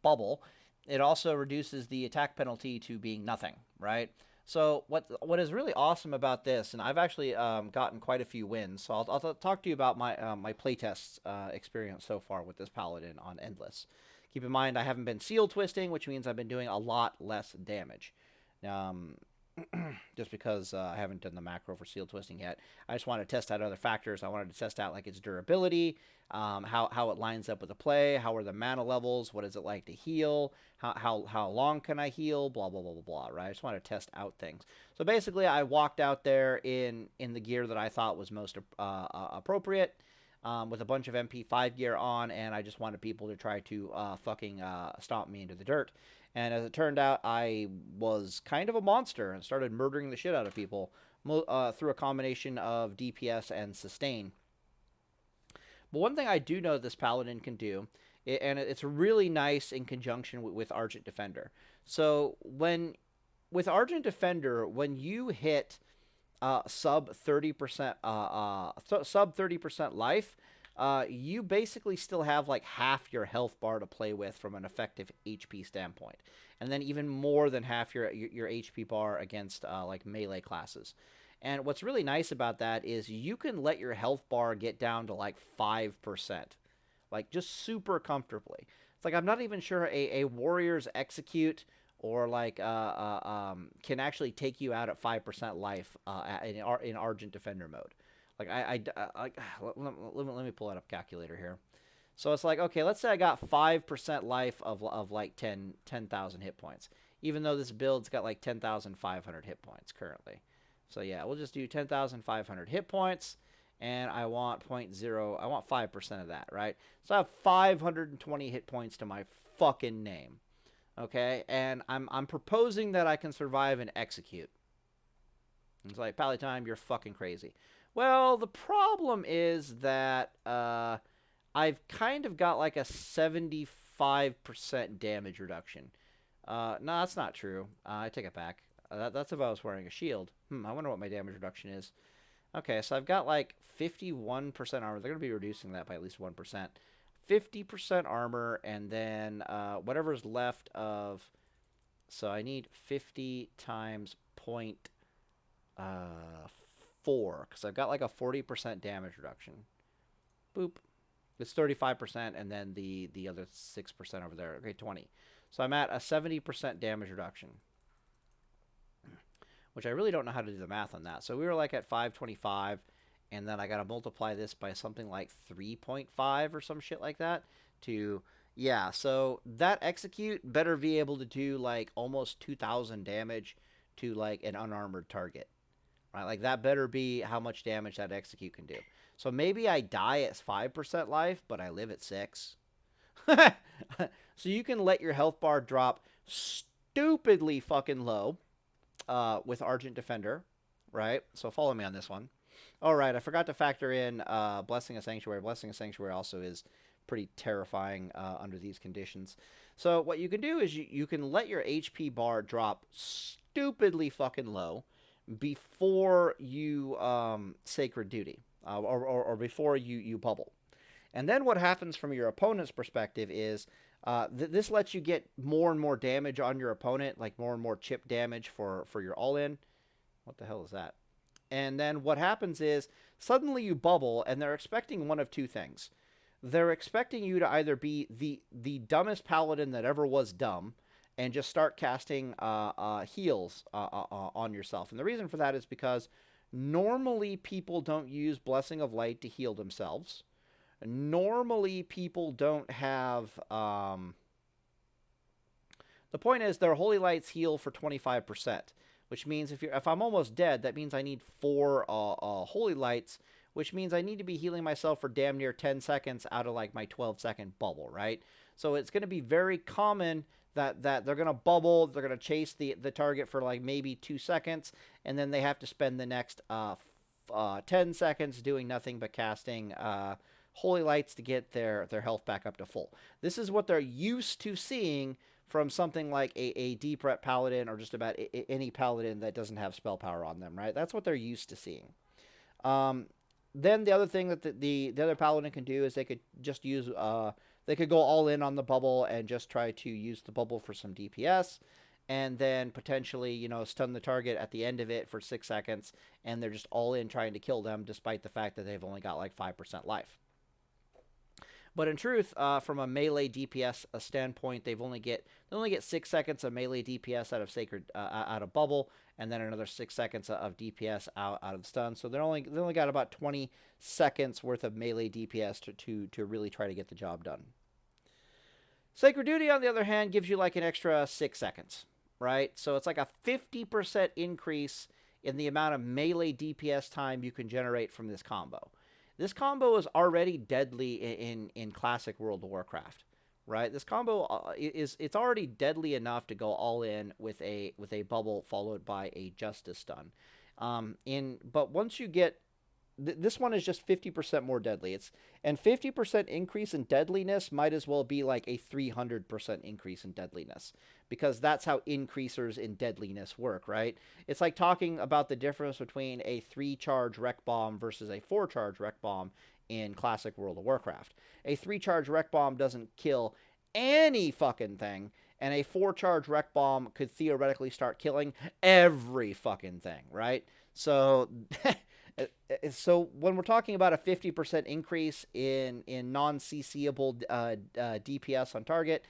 bubble, it also reduces the attack penalty to being nothing, right? So what is really awesome about this, and I've actually gotten quite a few wins, so I'll talk to you about my my playtest experience so far with this Paladin on Endless. Keep in mind, I haven't been seal twisting, which means I've been doing a lot less damage. Just because I haven't done the macro for seal twisting yet. I just wanted to test out other factors. I wanted to test out like its durability, how it lines up with the play, how are the mana levels, what is it like to heal, how long can I heal, blah, blah, blah, blah, blah, right? I just wanted to test out things. So basically, I walked out there in the gear that I thought was most appropriate, with a bunch of MP5 gear on, and I just wanted people to try to fucking stomp me into the dirt. And as it turned out, I was kind of a monster and started murdering the shit out of people through a combination of DPS and sustain. But one thing I do know this Paladin can do, and it's really nice in conjunction with Argent Defender. So with Argent Defender, when you hit sub 30% sub 30% life, you basically still have like half your health bar to play with from an effective HP standpoint, and then even more than half your HP bar against like melee classes. And what's really nice about that is you can let your health bar get down to like 5%, like just super comfortably. It's like I'm not even sure a warrior's execute or like can actually take you out at 5% life in Argent Defender mode. Like let me pull out a calculator here. So it's like, okay, let's say I got 5% life of like 10,000 hit points, even though this build's got like 10,500 hit points currently. So yeah, we'll just do 10,500 hit points, and I want 0.0, I want 5% of that, right? So I have 520 hit points to my fucking name. Okay, and I'm proposing that I can survive and execute. It's like, Palatine, you're fucking crazy. Well, the problem is that I've kind of got like a 75% damage reduction. No, that's not true. I take it back. That's if I was wearing a shield. I wonder what my damage reduction is. Okay, so I've got like 51% armor. They're going to be reducing that by at least 1%. 50% armor, and then whatever's left of... So I need 50 times 0.4, because I've got like a 40% damage reduction. Boop. It's 35%, and then the other 6% over there. Okay, 20. So I'm at a 70% damage reduction, which I really don't know how to do the math on that. So we were like at 525, and then I got to multiply this by something like 3.5 or some shit like that to... Yeah, so that execute better be able to do like almost 2,000 damage to like an unarmored target. Right? Like that better be how much damage that execute can do. So maybe I die at 5% life, but I live at 6. So you can let your health bar drop stupidly fucking low with Argent Defender, right? So follow me on this one. All right, I forgot to factor in Blessing of Sanctuary. Blessing of Sanctuary also is pretty terrifying under these conditions. So what you can do is you can let your HP bar drop stupidly fucking low before you Sacred Duty, or before you bubble. And then what happens from your opponent's perspective is this lets you get more and more damage on your opponent, like more and more chip damage for your all-in. What the hell is that? And then what happens is suddenly you bubble, and they're expecting one of two things. They're expecting you to either be the dumbest paladin that ever was dumb and just start casting heals on yourself. And the reason for that is because normally people don't use Blessing of Light to heal themselves. Normally people don't have... the point is their Holy Lights heal for 25%, which means if I'm almost dead, that means I need 4 Holy Lights, which means I need to be healing myself for damn near 10 seconds out of like my 12-second bubble, right? So it's going to be very common that they're going to bubble, they're going to chase the target for like maybe 2 seconds, and then they have to spend the next 10 seconds doing nothing but casting Holy Lights to get their health back up to full. This is what they're used to seeing from something like a deep rep paladin, or just about any paladin that doesn't have spell power on them, right? That's what they're used to seeing. Then the other thing that the other paladin can do is they could just use they could go all in on the bubble and just try to use the bubble for some DPS, and then potentially, you know, stun the target at the end of it for 6 seconds, and they're just all in trying to kill them despite the fact that they've only got like 5% life. But in truth, from a melee DPS standpoint, they only get 6 seconds of melee DPS out of out of bubble, and then another 6 seconds of DPS out of the stun. So they only got about 20 seconds worth of melee DPS to really try to get the job done. Sacred Duty, on the other hand, gives you like an extra 6 seconds, right? So it's like a 50% increase in the amount of melee DPS time you can generate from this combo. This combo is already deadly in classic World of Warcraft, right? This combo it's already deadly enough to go all in with a bubble followed by a justice stun. But once you get this one is just 50% more deadly. And 50% increase in deadliness might as well be like a 300% increase in deadliness, because that's how increasers in deadliness work, right? It's like talking about the difference between a 3-charge Wreck Bomb versus a 4-charge Wreck Bomb in classic World of Warcraft. A 3-charge Wreck Bomb doesn't kill any fucking thing, and a 4-charge Wreck Bomb could theoretically start killing every fucking thing, right? So so when we're talking about a 50% increase in non-CCable DPS on target,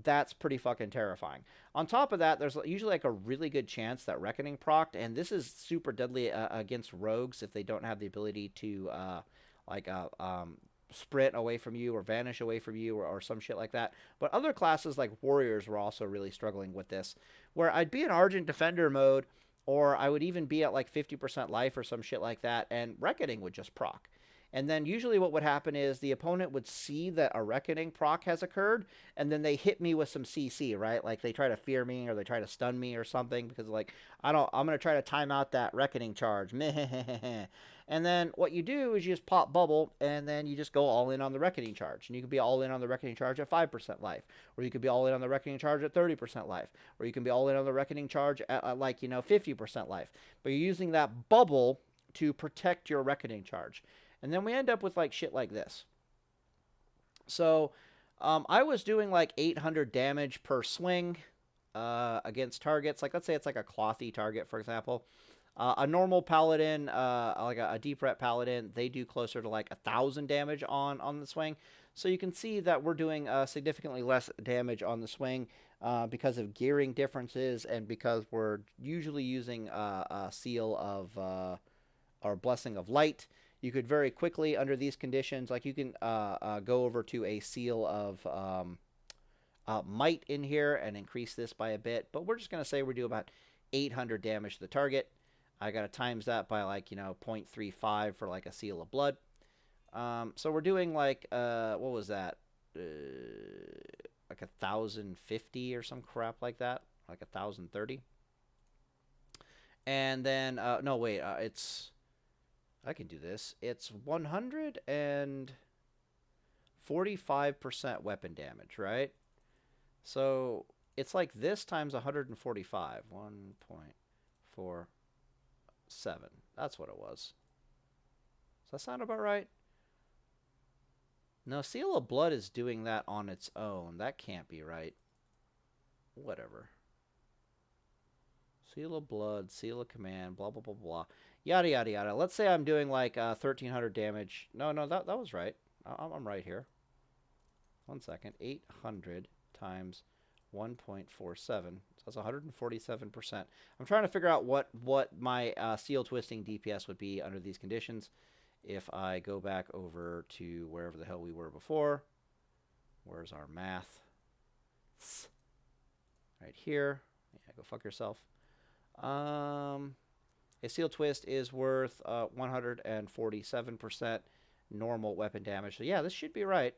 that's pretty fucking terrifying. On top of that, there's usually like a really good chance that Reckoning procced, and this is super deadly against rogues if they don't have the ability to sprint away from you or vanish away from you or some shit like that. But other classes like warriors were also really struggling with this, where I'd be in Argent Defender mode, or I would even be at like 50% life or some shit like that, and Reckoning would just proc. And then usually what would happen is the opponent would see that a Reckoning proc has occurred, and then they hit me with some CC, right? Like they try to fear me or they try to stun me or something, because like, I'm going to try to time out that Reckoning charge. And then what you do is you just pop bubble, and then you just go all in on the Reckoning charge. And you can be all in on the Reckoning charge at 5% life, or you could be all in on the Reckoning charge at 30% life, or you can be all in on the Reckoning charge at 50% life. But you're using that bubble to protect your Reckoning charge. And then we end up with like shit like this. So I was doing like 800 damage per swing against targets. Like let's say it's like a clothy target, for example. A normal paladin, like a deep ret paladin, they do closer to like 1,000 damage on the swing. So you can see that we're doing significantly less damage on the swing because of gearing differences, and because we're usually using a seal of or Blessing of Light. You could very quickly, under these conditions, like you can go over to a seal of Might in here and increase this by a bit. But we're just going to say we do about 800 damage to the target. I got to times that by like, 0.35 for like a seal of blood. So we're doing like, what was that? Like 1,050 or some crap like that. Like 1,030. And then, no, wait, I can do this. It's 145% weapon damage, right? So it's like this times 145. 1.47. That's what it was. Does that sound about right? No, Seal of Blood is doing that on its own. That can't be right. Whatever. Seal of Blood, Seal of Command, blah, blah, blah, blah. Yada, yada, yada. Let's say I'm doing like 1,300 damage. No, that was right. I'm right here. 1 second. 800 times 1.47. So that's 147%. I'm trying to figure out what my seal twisting DPS would be under these conditions. If I go back over to wherever the hell we were before. Where's our math? Right here. Yeah, go fuck yourself. A seal twist is worth 147% normal weapon damage. So yeah, this should be right.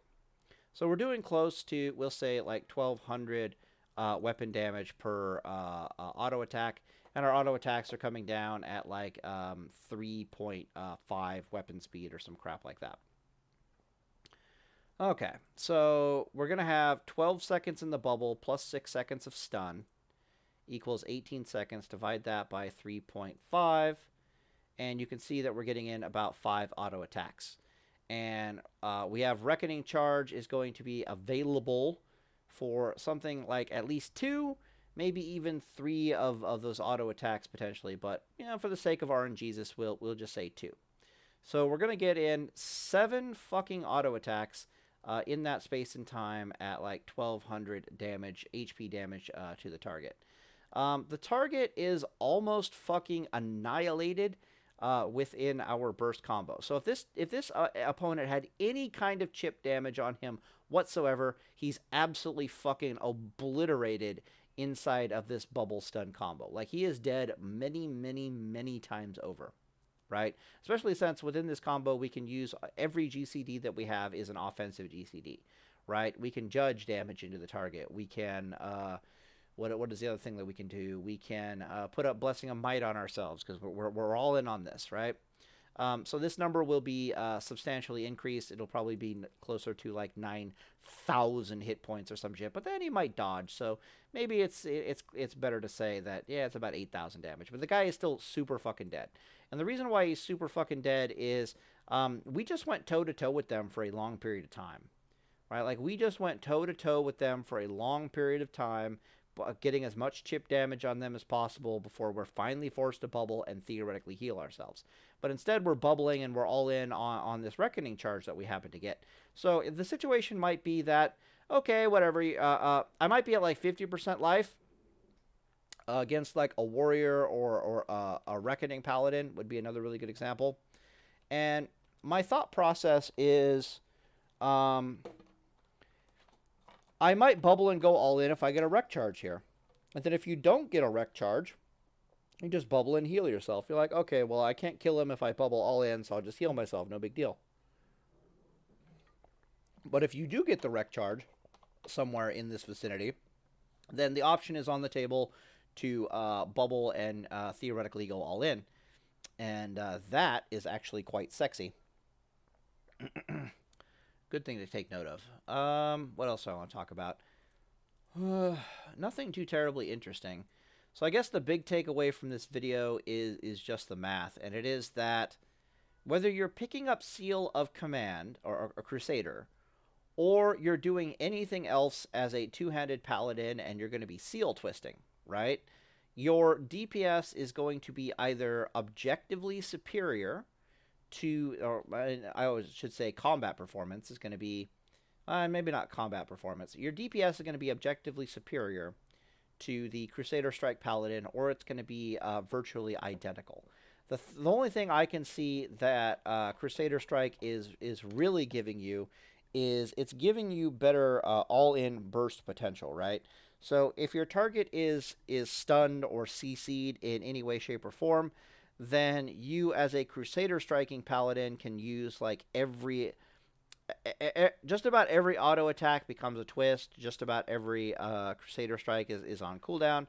So we're doing close to, we'll say, like 1,200 weapon damage per auto attack. And our auto attacks are coming down at like 3.5 weapon speed or some crap like that. Okay, so we're going to have 12 seconds in the bubble plus 6 seconds of stun equals 18 seconds. Divide that by 3.5. And you can see that we're getting in about 5 auto attacks. And we have Reckoning Charge is going to be available for something like at least 2, maybe even 3 of those auto attacks potentially. But, for the sake of RNGesus, we'll just say 2. So we're going to get in 7 fucking auto attacks in that space and time at like 1200 damage, HP damage to the target. The target is almost fucking annihilated within our burst combo. So if this opponent had any kind of chip damage on him whatsoever, he's absolutely fucking obliterated inside of this bubble stun combo. Like, he is dead many, many, many times over. Right? Especially since within this combo we can use every GCD that we have is an offensive GCD. Right? We can judge damage into the target. We can what is the other thing that we can do? We can put up Blessing of Might on ourselves because we're all in on this, right? So this number will be substantially increased. It'll probably be closer to like 9,000 hit points or some shit. But then he might dodge, so maybe it's better to say that, yeah, it's about 8,000 damage. But the guy is still super fucking dead. And the reason why he's super fucking dead is we just went toe-to-toe with them for a long period of time. Right? Like, we just went toe-to-toe with them for a long period of time, getting as much chip damage on them as possible before we're finally forced to bubble and theoretically heal ourselves. But instead, we're bubbling and we're all in on this Reckoning charge that we happen to get. So the situation might be that, okay, whatever, I might be at like 50% life against like a warrior or a Reckoning Paladin would be another really good example. And my thought process is, I might bubble and go all in if I get a wreck charge here. And then if you don't get a wreck charge, you just bubble and heal yourself. You're like, okay, well, I can't kill him if I bubble all in, so I'll just heal myself. No big deal. But if you do get the wreck charge somewhere in this vicinity, then the option is on the table to bubble and theoretically go all in. And that is actually quite sexy. Good thing to take note of. What else do I want to talk about? Nothing too terribly interesting. So I guess the big takeaway from this video is just the math. And it is that whether you're picking up Seal of Command, or Crusader, or you're doing anything else as a two-handed Paladin and you're going to be seal twisting, right? Your DPS is going to be either objectively superior to, or I always should say combat performance is going to be, maybe not combat performance. Your DPS is going to be objectively superior to the Crusader Strike Paladin, or it's going to be virtually identical. The only thing I can see that Crusader Strike is really giving you is it's giving you better all-in burst potential, right? So if your target is stunned or CC'd in any way, shape, or form, then you as a Crusader Striking Paladin can use like just about every auto attack becomes a twist. Just about every Crusader Strike is on cooldown.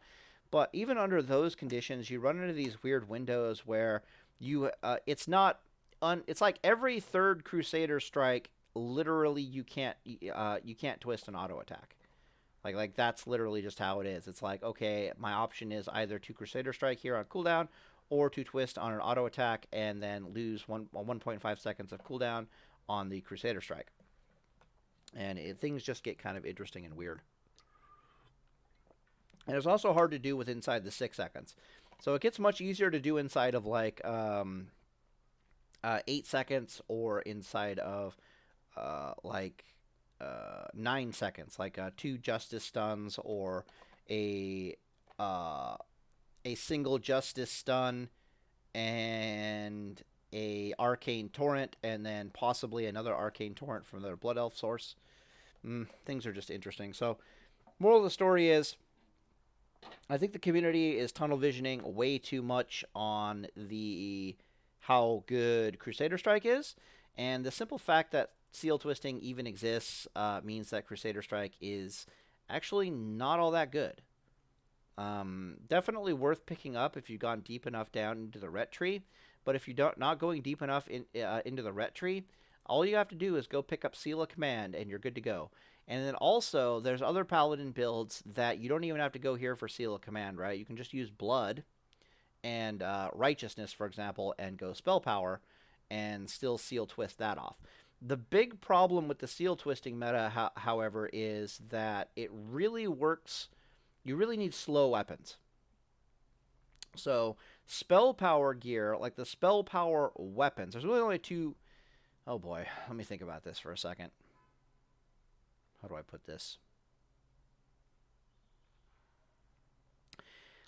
But even under those conditions, you run into these weird windows where you it's like every third Crusader Strike, literally you can't twist an auto attack. Like that's literally just how it is. It's like, okay, my option is either to Crusader Strike here on cooldown, or to twist on an auto attack and then lose 1.5 seconds of cooldown on the Crusader Strike. And things just get kind of interesting and weird. And it's also hard to do with inside the 6 seconds. So it gets much easier to do inside of like 8 seconds, or inside of 9 seconds, like 2 Justice Stuns, or a single Justice Stun and a Arcane Torrent, and then possibly another Arcane Torrent from their Blood Elf source. Things are just interesting. So, moral of the story is, I think the community is tunnel visioning way too much on how good Crusader Strike is, and the simple fact that seal twisting even exists means that Crusader Strike is actually not all that good. Definitely worth picking up if you've gone deep enough down into the ret tree, but if you're not going deep enough into the ret tree, all you have to do is go pick up Seal of Command and you're good to go. And then also, there's other Paladin builds that you don't even have to go here for Seal of Command, right? You can just use Blood and Righteousness, for example, and go Spell Power and still Seal Twist that off. The big problem with the Seal Twisting meta, however, is that it really works. You really need slow weapons. So, Spell Power gear, like the Spell Power weapons, there's really only two. Oh boy, let me think about this for a second. do I put this?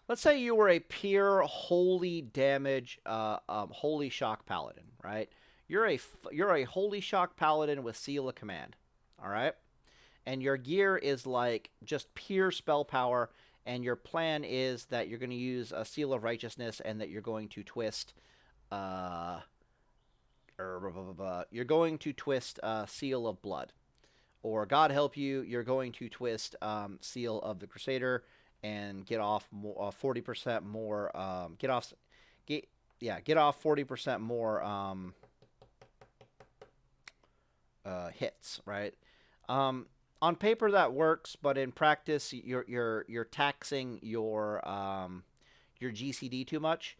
Let's say you were a pure holy damage, holy shock paladin, right? You're a holy shock paladin with seal of command, all right? And your gear is like just pure spell power, and your plan is that you're going to use a seal of righteousness, and that you're going to twist, you're going to twist seal of blood, or God help you, you're going to twist seal of the Crusader and get off 40% more. Get off 40% more hits, right? On paper that works, but in practice, you're taxing your GCD too much.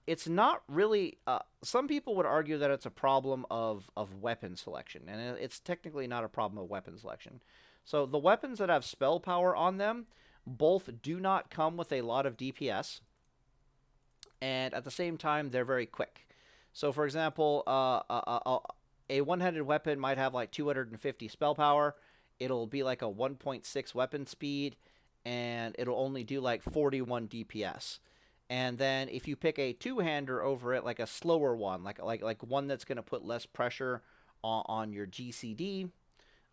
It's not really. Some people would argue that it's a problem of weapon selection, and it's technically not a problem of weapon selection. So the weapons that have spell power on them both do not come with a lot of DPS, and at the same time they're very quick. So for example, a one-handed weapon might have like 250 spell power. It'll be like a 1.6 weapon speed, and it'll only do like 41 DPS. And then if you pick a two-hander over it, like a slower one, like one that's going to put less pressure on your GCD,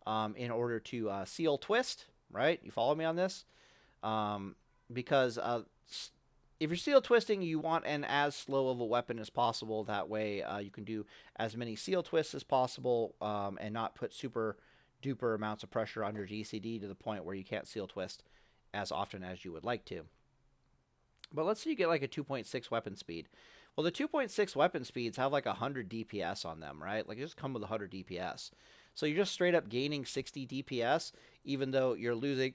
in order to seal twist, right? You follow me on this? Because if you're seal twisting, you want an as slow of a weapon as possible. That way you can do as many seal twists as possible, and not put super duper amounts of pressure on your GCD to the point where you can't seal twist as often as you would like to. But let's say you get like a 2.6 weapon speed. Well, the 2.6 weapon speeds have like 100 DPS on them, right? Like, they just come with 100 DPS. So you're just straight up gaining 60 DPS, even though you're losing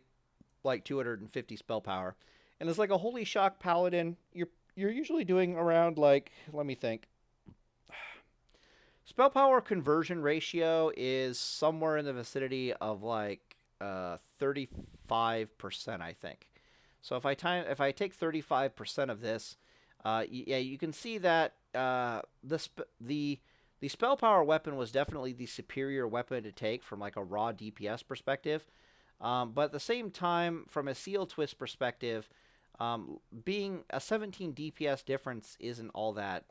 like 250 spell power. And it's like a holy shock paladin. You're usually doing around like, let me think. Spell power conversion ratio is somewhere in the vicinity of like 35%, I think. So if I take 35% of this, yeah, you can see that the spell power weapon was definitely the superior weapon to take from like a raw DPS perspective. But at the same time, from a seal twist perspective, being a 17 DPS difference isn't all that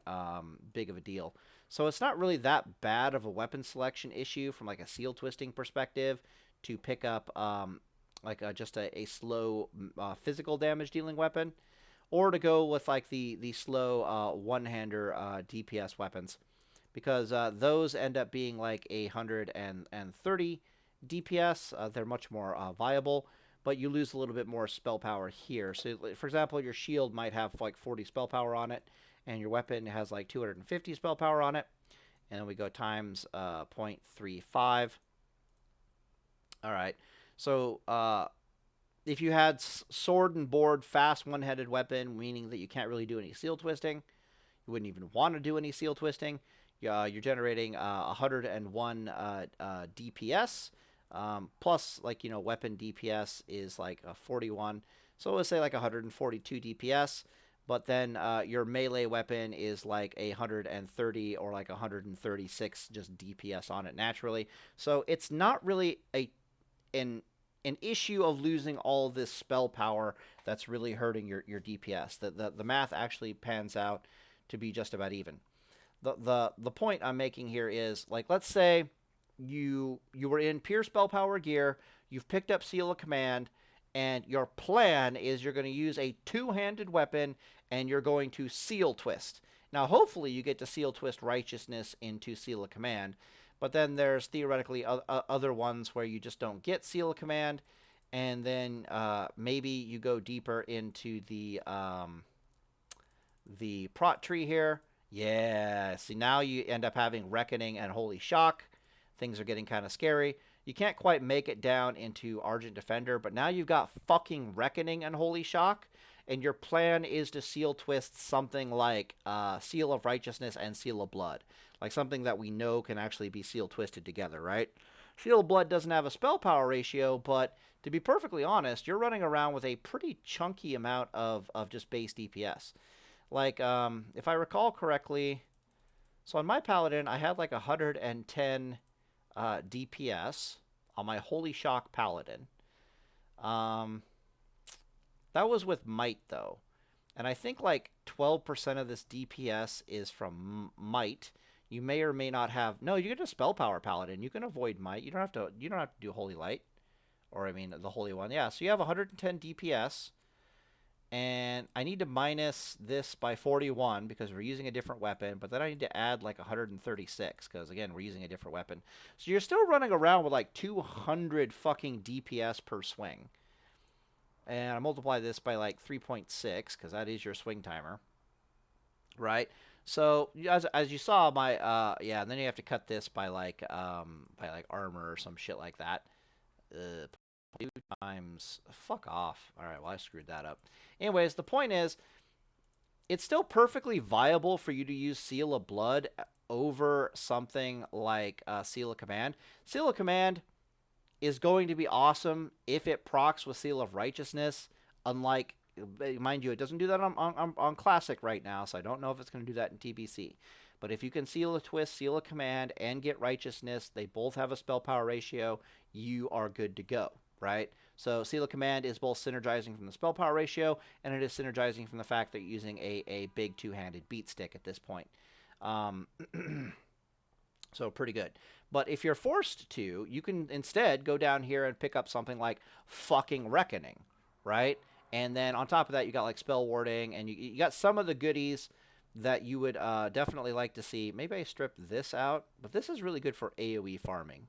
big of a deal. So it's not really that bad of a weapon selection issue from like a seal twisting perspective to pick up just a slow physical damage dealing weapon, or to go with like the slow one-hander DPS weapons, because those end up being like 130 DPS. They're much more viable, but you lose a little bit more spell power here. So for example, your shield might have like 40 spell power on it, and your weapon has like 250 spell power on it, and then we go times 0.35. All right. So if you had sword and board fast one-headed weapon, meaning that you can't really do any seal twisting, you wouldn't even want to do any seal twisting, you're generating 101 DPS, plus, like, weapon DPS is like 41, so let's say like 142 DPS, but then your melee weapon is like 130 or like 136 just DPS on it naturally. So it's not really an issue of losing all this spell power that's really hurting your DPS. The math actually pans out to be just about even. The point I'm making here is, like, let's say you were in pure spell power gear, you've picked up Seal of Command, and your plan is you're going to use a two-handed weapon and you're going to seal twist. Now, hopefully you get to seal twist Righteousness into Seal of Command, but then there's theoretically other ones where you just don't get Seal of Command, and then maybe you go deeper into the prot tree here. Yeah, see, now you end up having Reckoning and Holy Shock. Things are getting kind of scary. You can't quite make it down into Argent Defender, but now you've got fucking Reckoning and Holy Shock, and your plan is to seal twist something like Seal of Righteousness and Seal of Blood. Like something that we know can actually be seal twisted together, right? Seal of Blood doesn't have a spell power ratio, but to be perfectly honest, you're running around with a pretty chunky amount of just base DPS. Like, if I recall correctly, so on my Paladin, I had like 110 DPS. on my Holy Shock Paladin. Um, that was with Might, though. And I think like 12% of this DPS is from Might. You may or may not have... No, you get a Spell Power Paladin. You can avoid Might. You don't have to do Holy Light. Or, I mean, the Holy One. Yeah, so you have 110 DPS. And I need to minus this by 41 because we're using a different weapon. But then I need to add like 136 because, again, we're using a different weapon. So you're still running around with like 200 fucking DPS per swing. And I multiply this by like 3.6 because that is your swing timer. Right? So as you saw, my yeah, and then you have to cut this by like armor or some shit like that. 2 times, fuck off. All right, well I screwed that up. Anyways, the point is, it's still perfectly viable for you to use Seal of Blood over something like Seal of Command. Seal of Command is going to be awesome if it procs with Seal of Righteousness, unlike, mind you, it doesn't do that on Classic right now, so I don't know if it's going to do that in TBC. But if you can Seal of Twist, Seal of Command, and get Righteousness, they both have a spell power ratio, you are good to go, right? So Seal of Command is both synergizing from the spell power ratio, and it is synergizing from the fact that you're using a big two-handed beat stick at this point. So pretty good. But if you're forced to, you can instead go down here and pick up something like fucking Reckoning, right? And then on top of that, you got like Spell Warding, and you got some of the goodies that you would definitely like to see. Maybe I strip this out, but this is really good for AoE farming.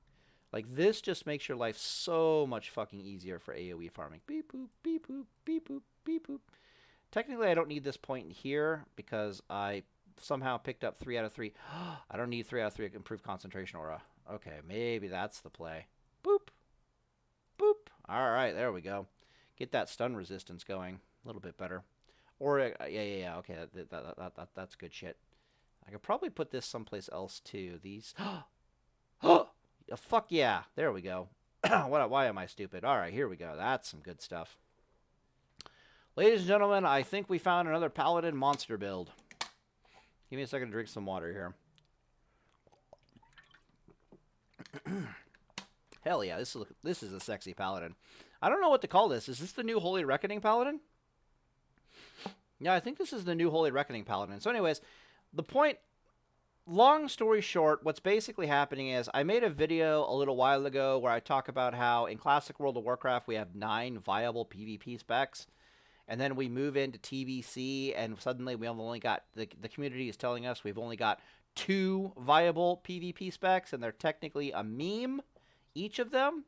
Like, this just makes your life so much fucking easier for AoE farming. Beep, boop, beep, boop, beep, boop, beep, boop. Technically, I don't need this point here because I somehow picked up 3 out of 3. I don't need 3 out of 3 improved concentration aura. Okay, maybe that's the play. Boop. Boop. All right, there we go. Get that stun resistance going a little bit better. Or, yeah. Okay, that's good shit. I could probably put this someplace else, too. These... Fuck yeah. There we go. Why am I stupid? All right, here we go. That's some good stuff. Ladies and gentlemen, I think we found another Paladin monster build. Give me a second to drink some water here. Hell yeah, this is a sexy Paladin. I don't know what to call this. Is this the new Holy Reckoning Paladin? Yeah, I think this is the new Holy Reckoning Paladin. So anyways, the point... Long story short, what's basically happening is I made a video a little while ago where I talk about how in Classic World of Warcraft we have 9 viable PvP specs, and then we move into TBC and suddenly we only got, the community is telling us we've only got 2 viable PvP specs, and they're technically a meme, each of them.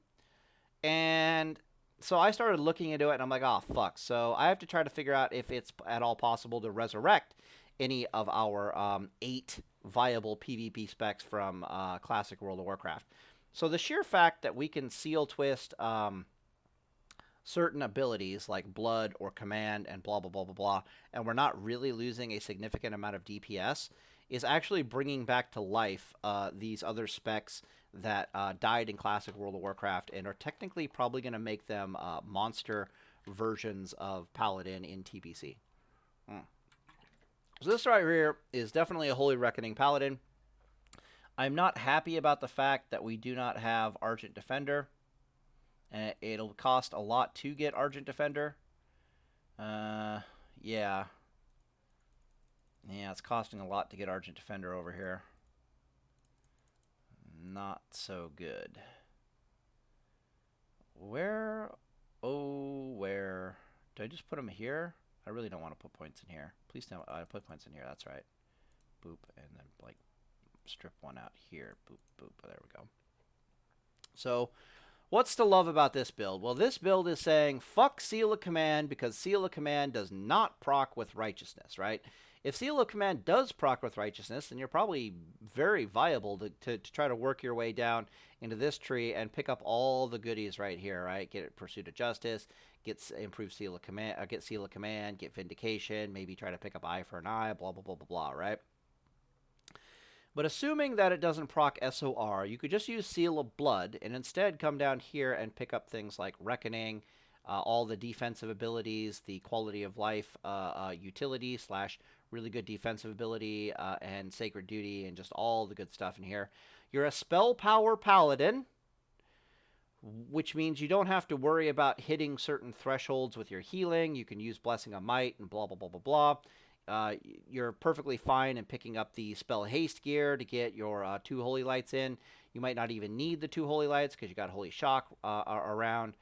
And so I started looking into it and I'm like, oh fuck. So I have to try to figure out if it's at all possible to resurrect any of our 8 viable PvP specs from Classic World of Warcraft. So the sheer fact that we can seal twist certain abilities like Blood or Command and blah, blah, blah, blah, blah, and we're not really losing a significant amount of DPS is actually bringing back to life these other specs that died in Classic World of Warcraft and are technically probably going to make them monster versions of Paladin in TBC. So this right here is definitely a Holy Reckoning Paladin. I'm not happy about the fact that we do not have Argent Defender. It'll cost a lot to get Argent Defender. Yeah. Yeah, it's costing a lot to get Argent Defender over here. Not so good. Where? Oh, where? Do I just put him here? I really don't want to put points in here. Please don't. I put points in here. That's right. Boop, and then like strip one out here. Boop, boop. There we go. So, what's to love about this build? Well, this build is saying fuck Seal of Command because Seal of Command does not proc with Righteousness, right? If Seal of Command does proc with Righteousness, then you're probably very viable to try to work your way down into this tree and pick up all the goodies right here, right? Get Pursuit of Justice, get improved Seal of Command, get Seal of Command, get Vindication, maybe try to pick up Eye for an Eye, blah, blah, blah, blah, blah, right? But assuming that it doesn't proc SOR, you could just use Seal of Blood and instead come down here and pick up things like Reckoning, all the defensive abilities, the quality of life utility / really good defensive ability, and Sacred Duty, and just all the good stuff in here. You're a Spell Power Paladin which means you don't have to worry about hitting certain thresholds with your healing. You can use Blessing of Might and blah, blah, blah, blah, blah. You're perfectly fine in picking up the Spell Haste gear to get your 2 Holy Lights in. You might not even need the 2 Holy Lights because you got Holy Shock around.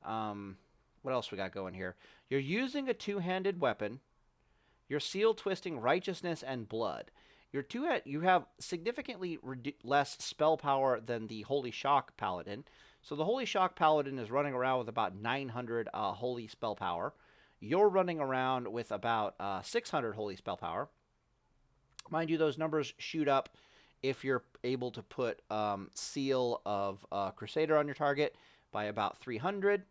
What else we got going here? You're using a 2-handed weapon. You're Seal Twisting Righteousness and Blood. You have significantly less spell power than the Holy Shock Paladin. So the Holy Shock Paladin is running around with about 900 Holy Spell Power. You're running around with about 600 Holy Spell Power. Mind you, those numbers shoot up if you're able to put Seal of Crusader on your target by about 300.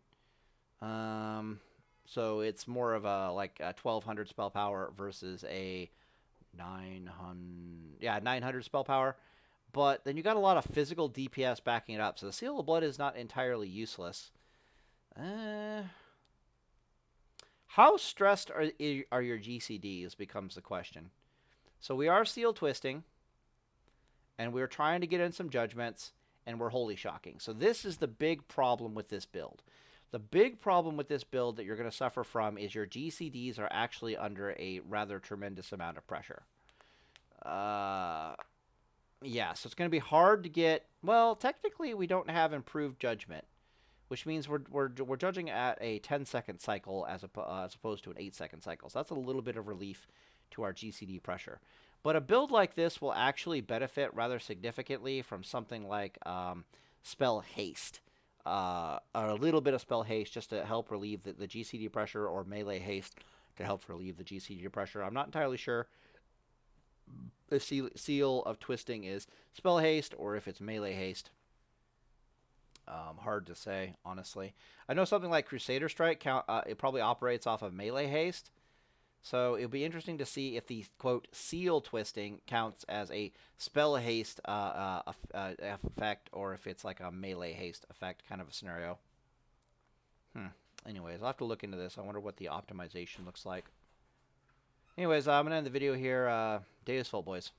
So it's more of a 1200 spell power versus a 900 spell power. But then you got a lot of physical DPS backing it up. So the Seal of Blood is not entirely useless. How stressed are your GCDs becomes the question. So we are Seal Twisting, and we're trying to get in some judgments, and we're Holy Shocking. So this is the big problem with this build. The big problem with this build that you're going to suffer from is your GCDs are actually under a rather tremendous amount of pressure. Yeah, so it's going to be hard to get... Well, technically, we don't have improved judgment, which means we're judging at a 10-second cycle as opposed to an 8-second cycle. So that's a little bit of relief to our GCD pressure. But a build like this will actually benefit rather significantly from something like Spell Haste. A little bit of Spell Haste just to help relieve the GCD pressure, or Melee Haste to help relieve the GCD pressure. I'm not entirely sure the Seal of Twisting is Spell Haste or if it's Melee Haste. Hard to say, honestly. I know something like Crusader Strike, it probably operates off of Melee Haste. So it'll be interesting to see if the, quote, Seal Twisting counts as a Spell Haste effect, or if it's like a Melee Haste effect kind of a scenario. Anyways, I'll have to look into this. I wonder what the optimization looks like. Anyways, I'm going to end the video here. Day is full, boys.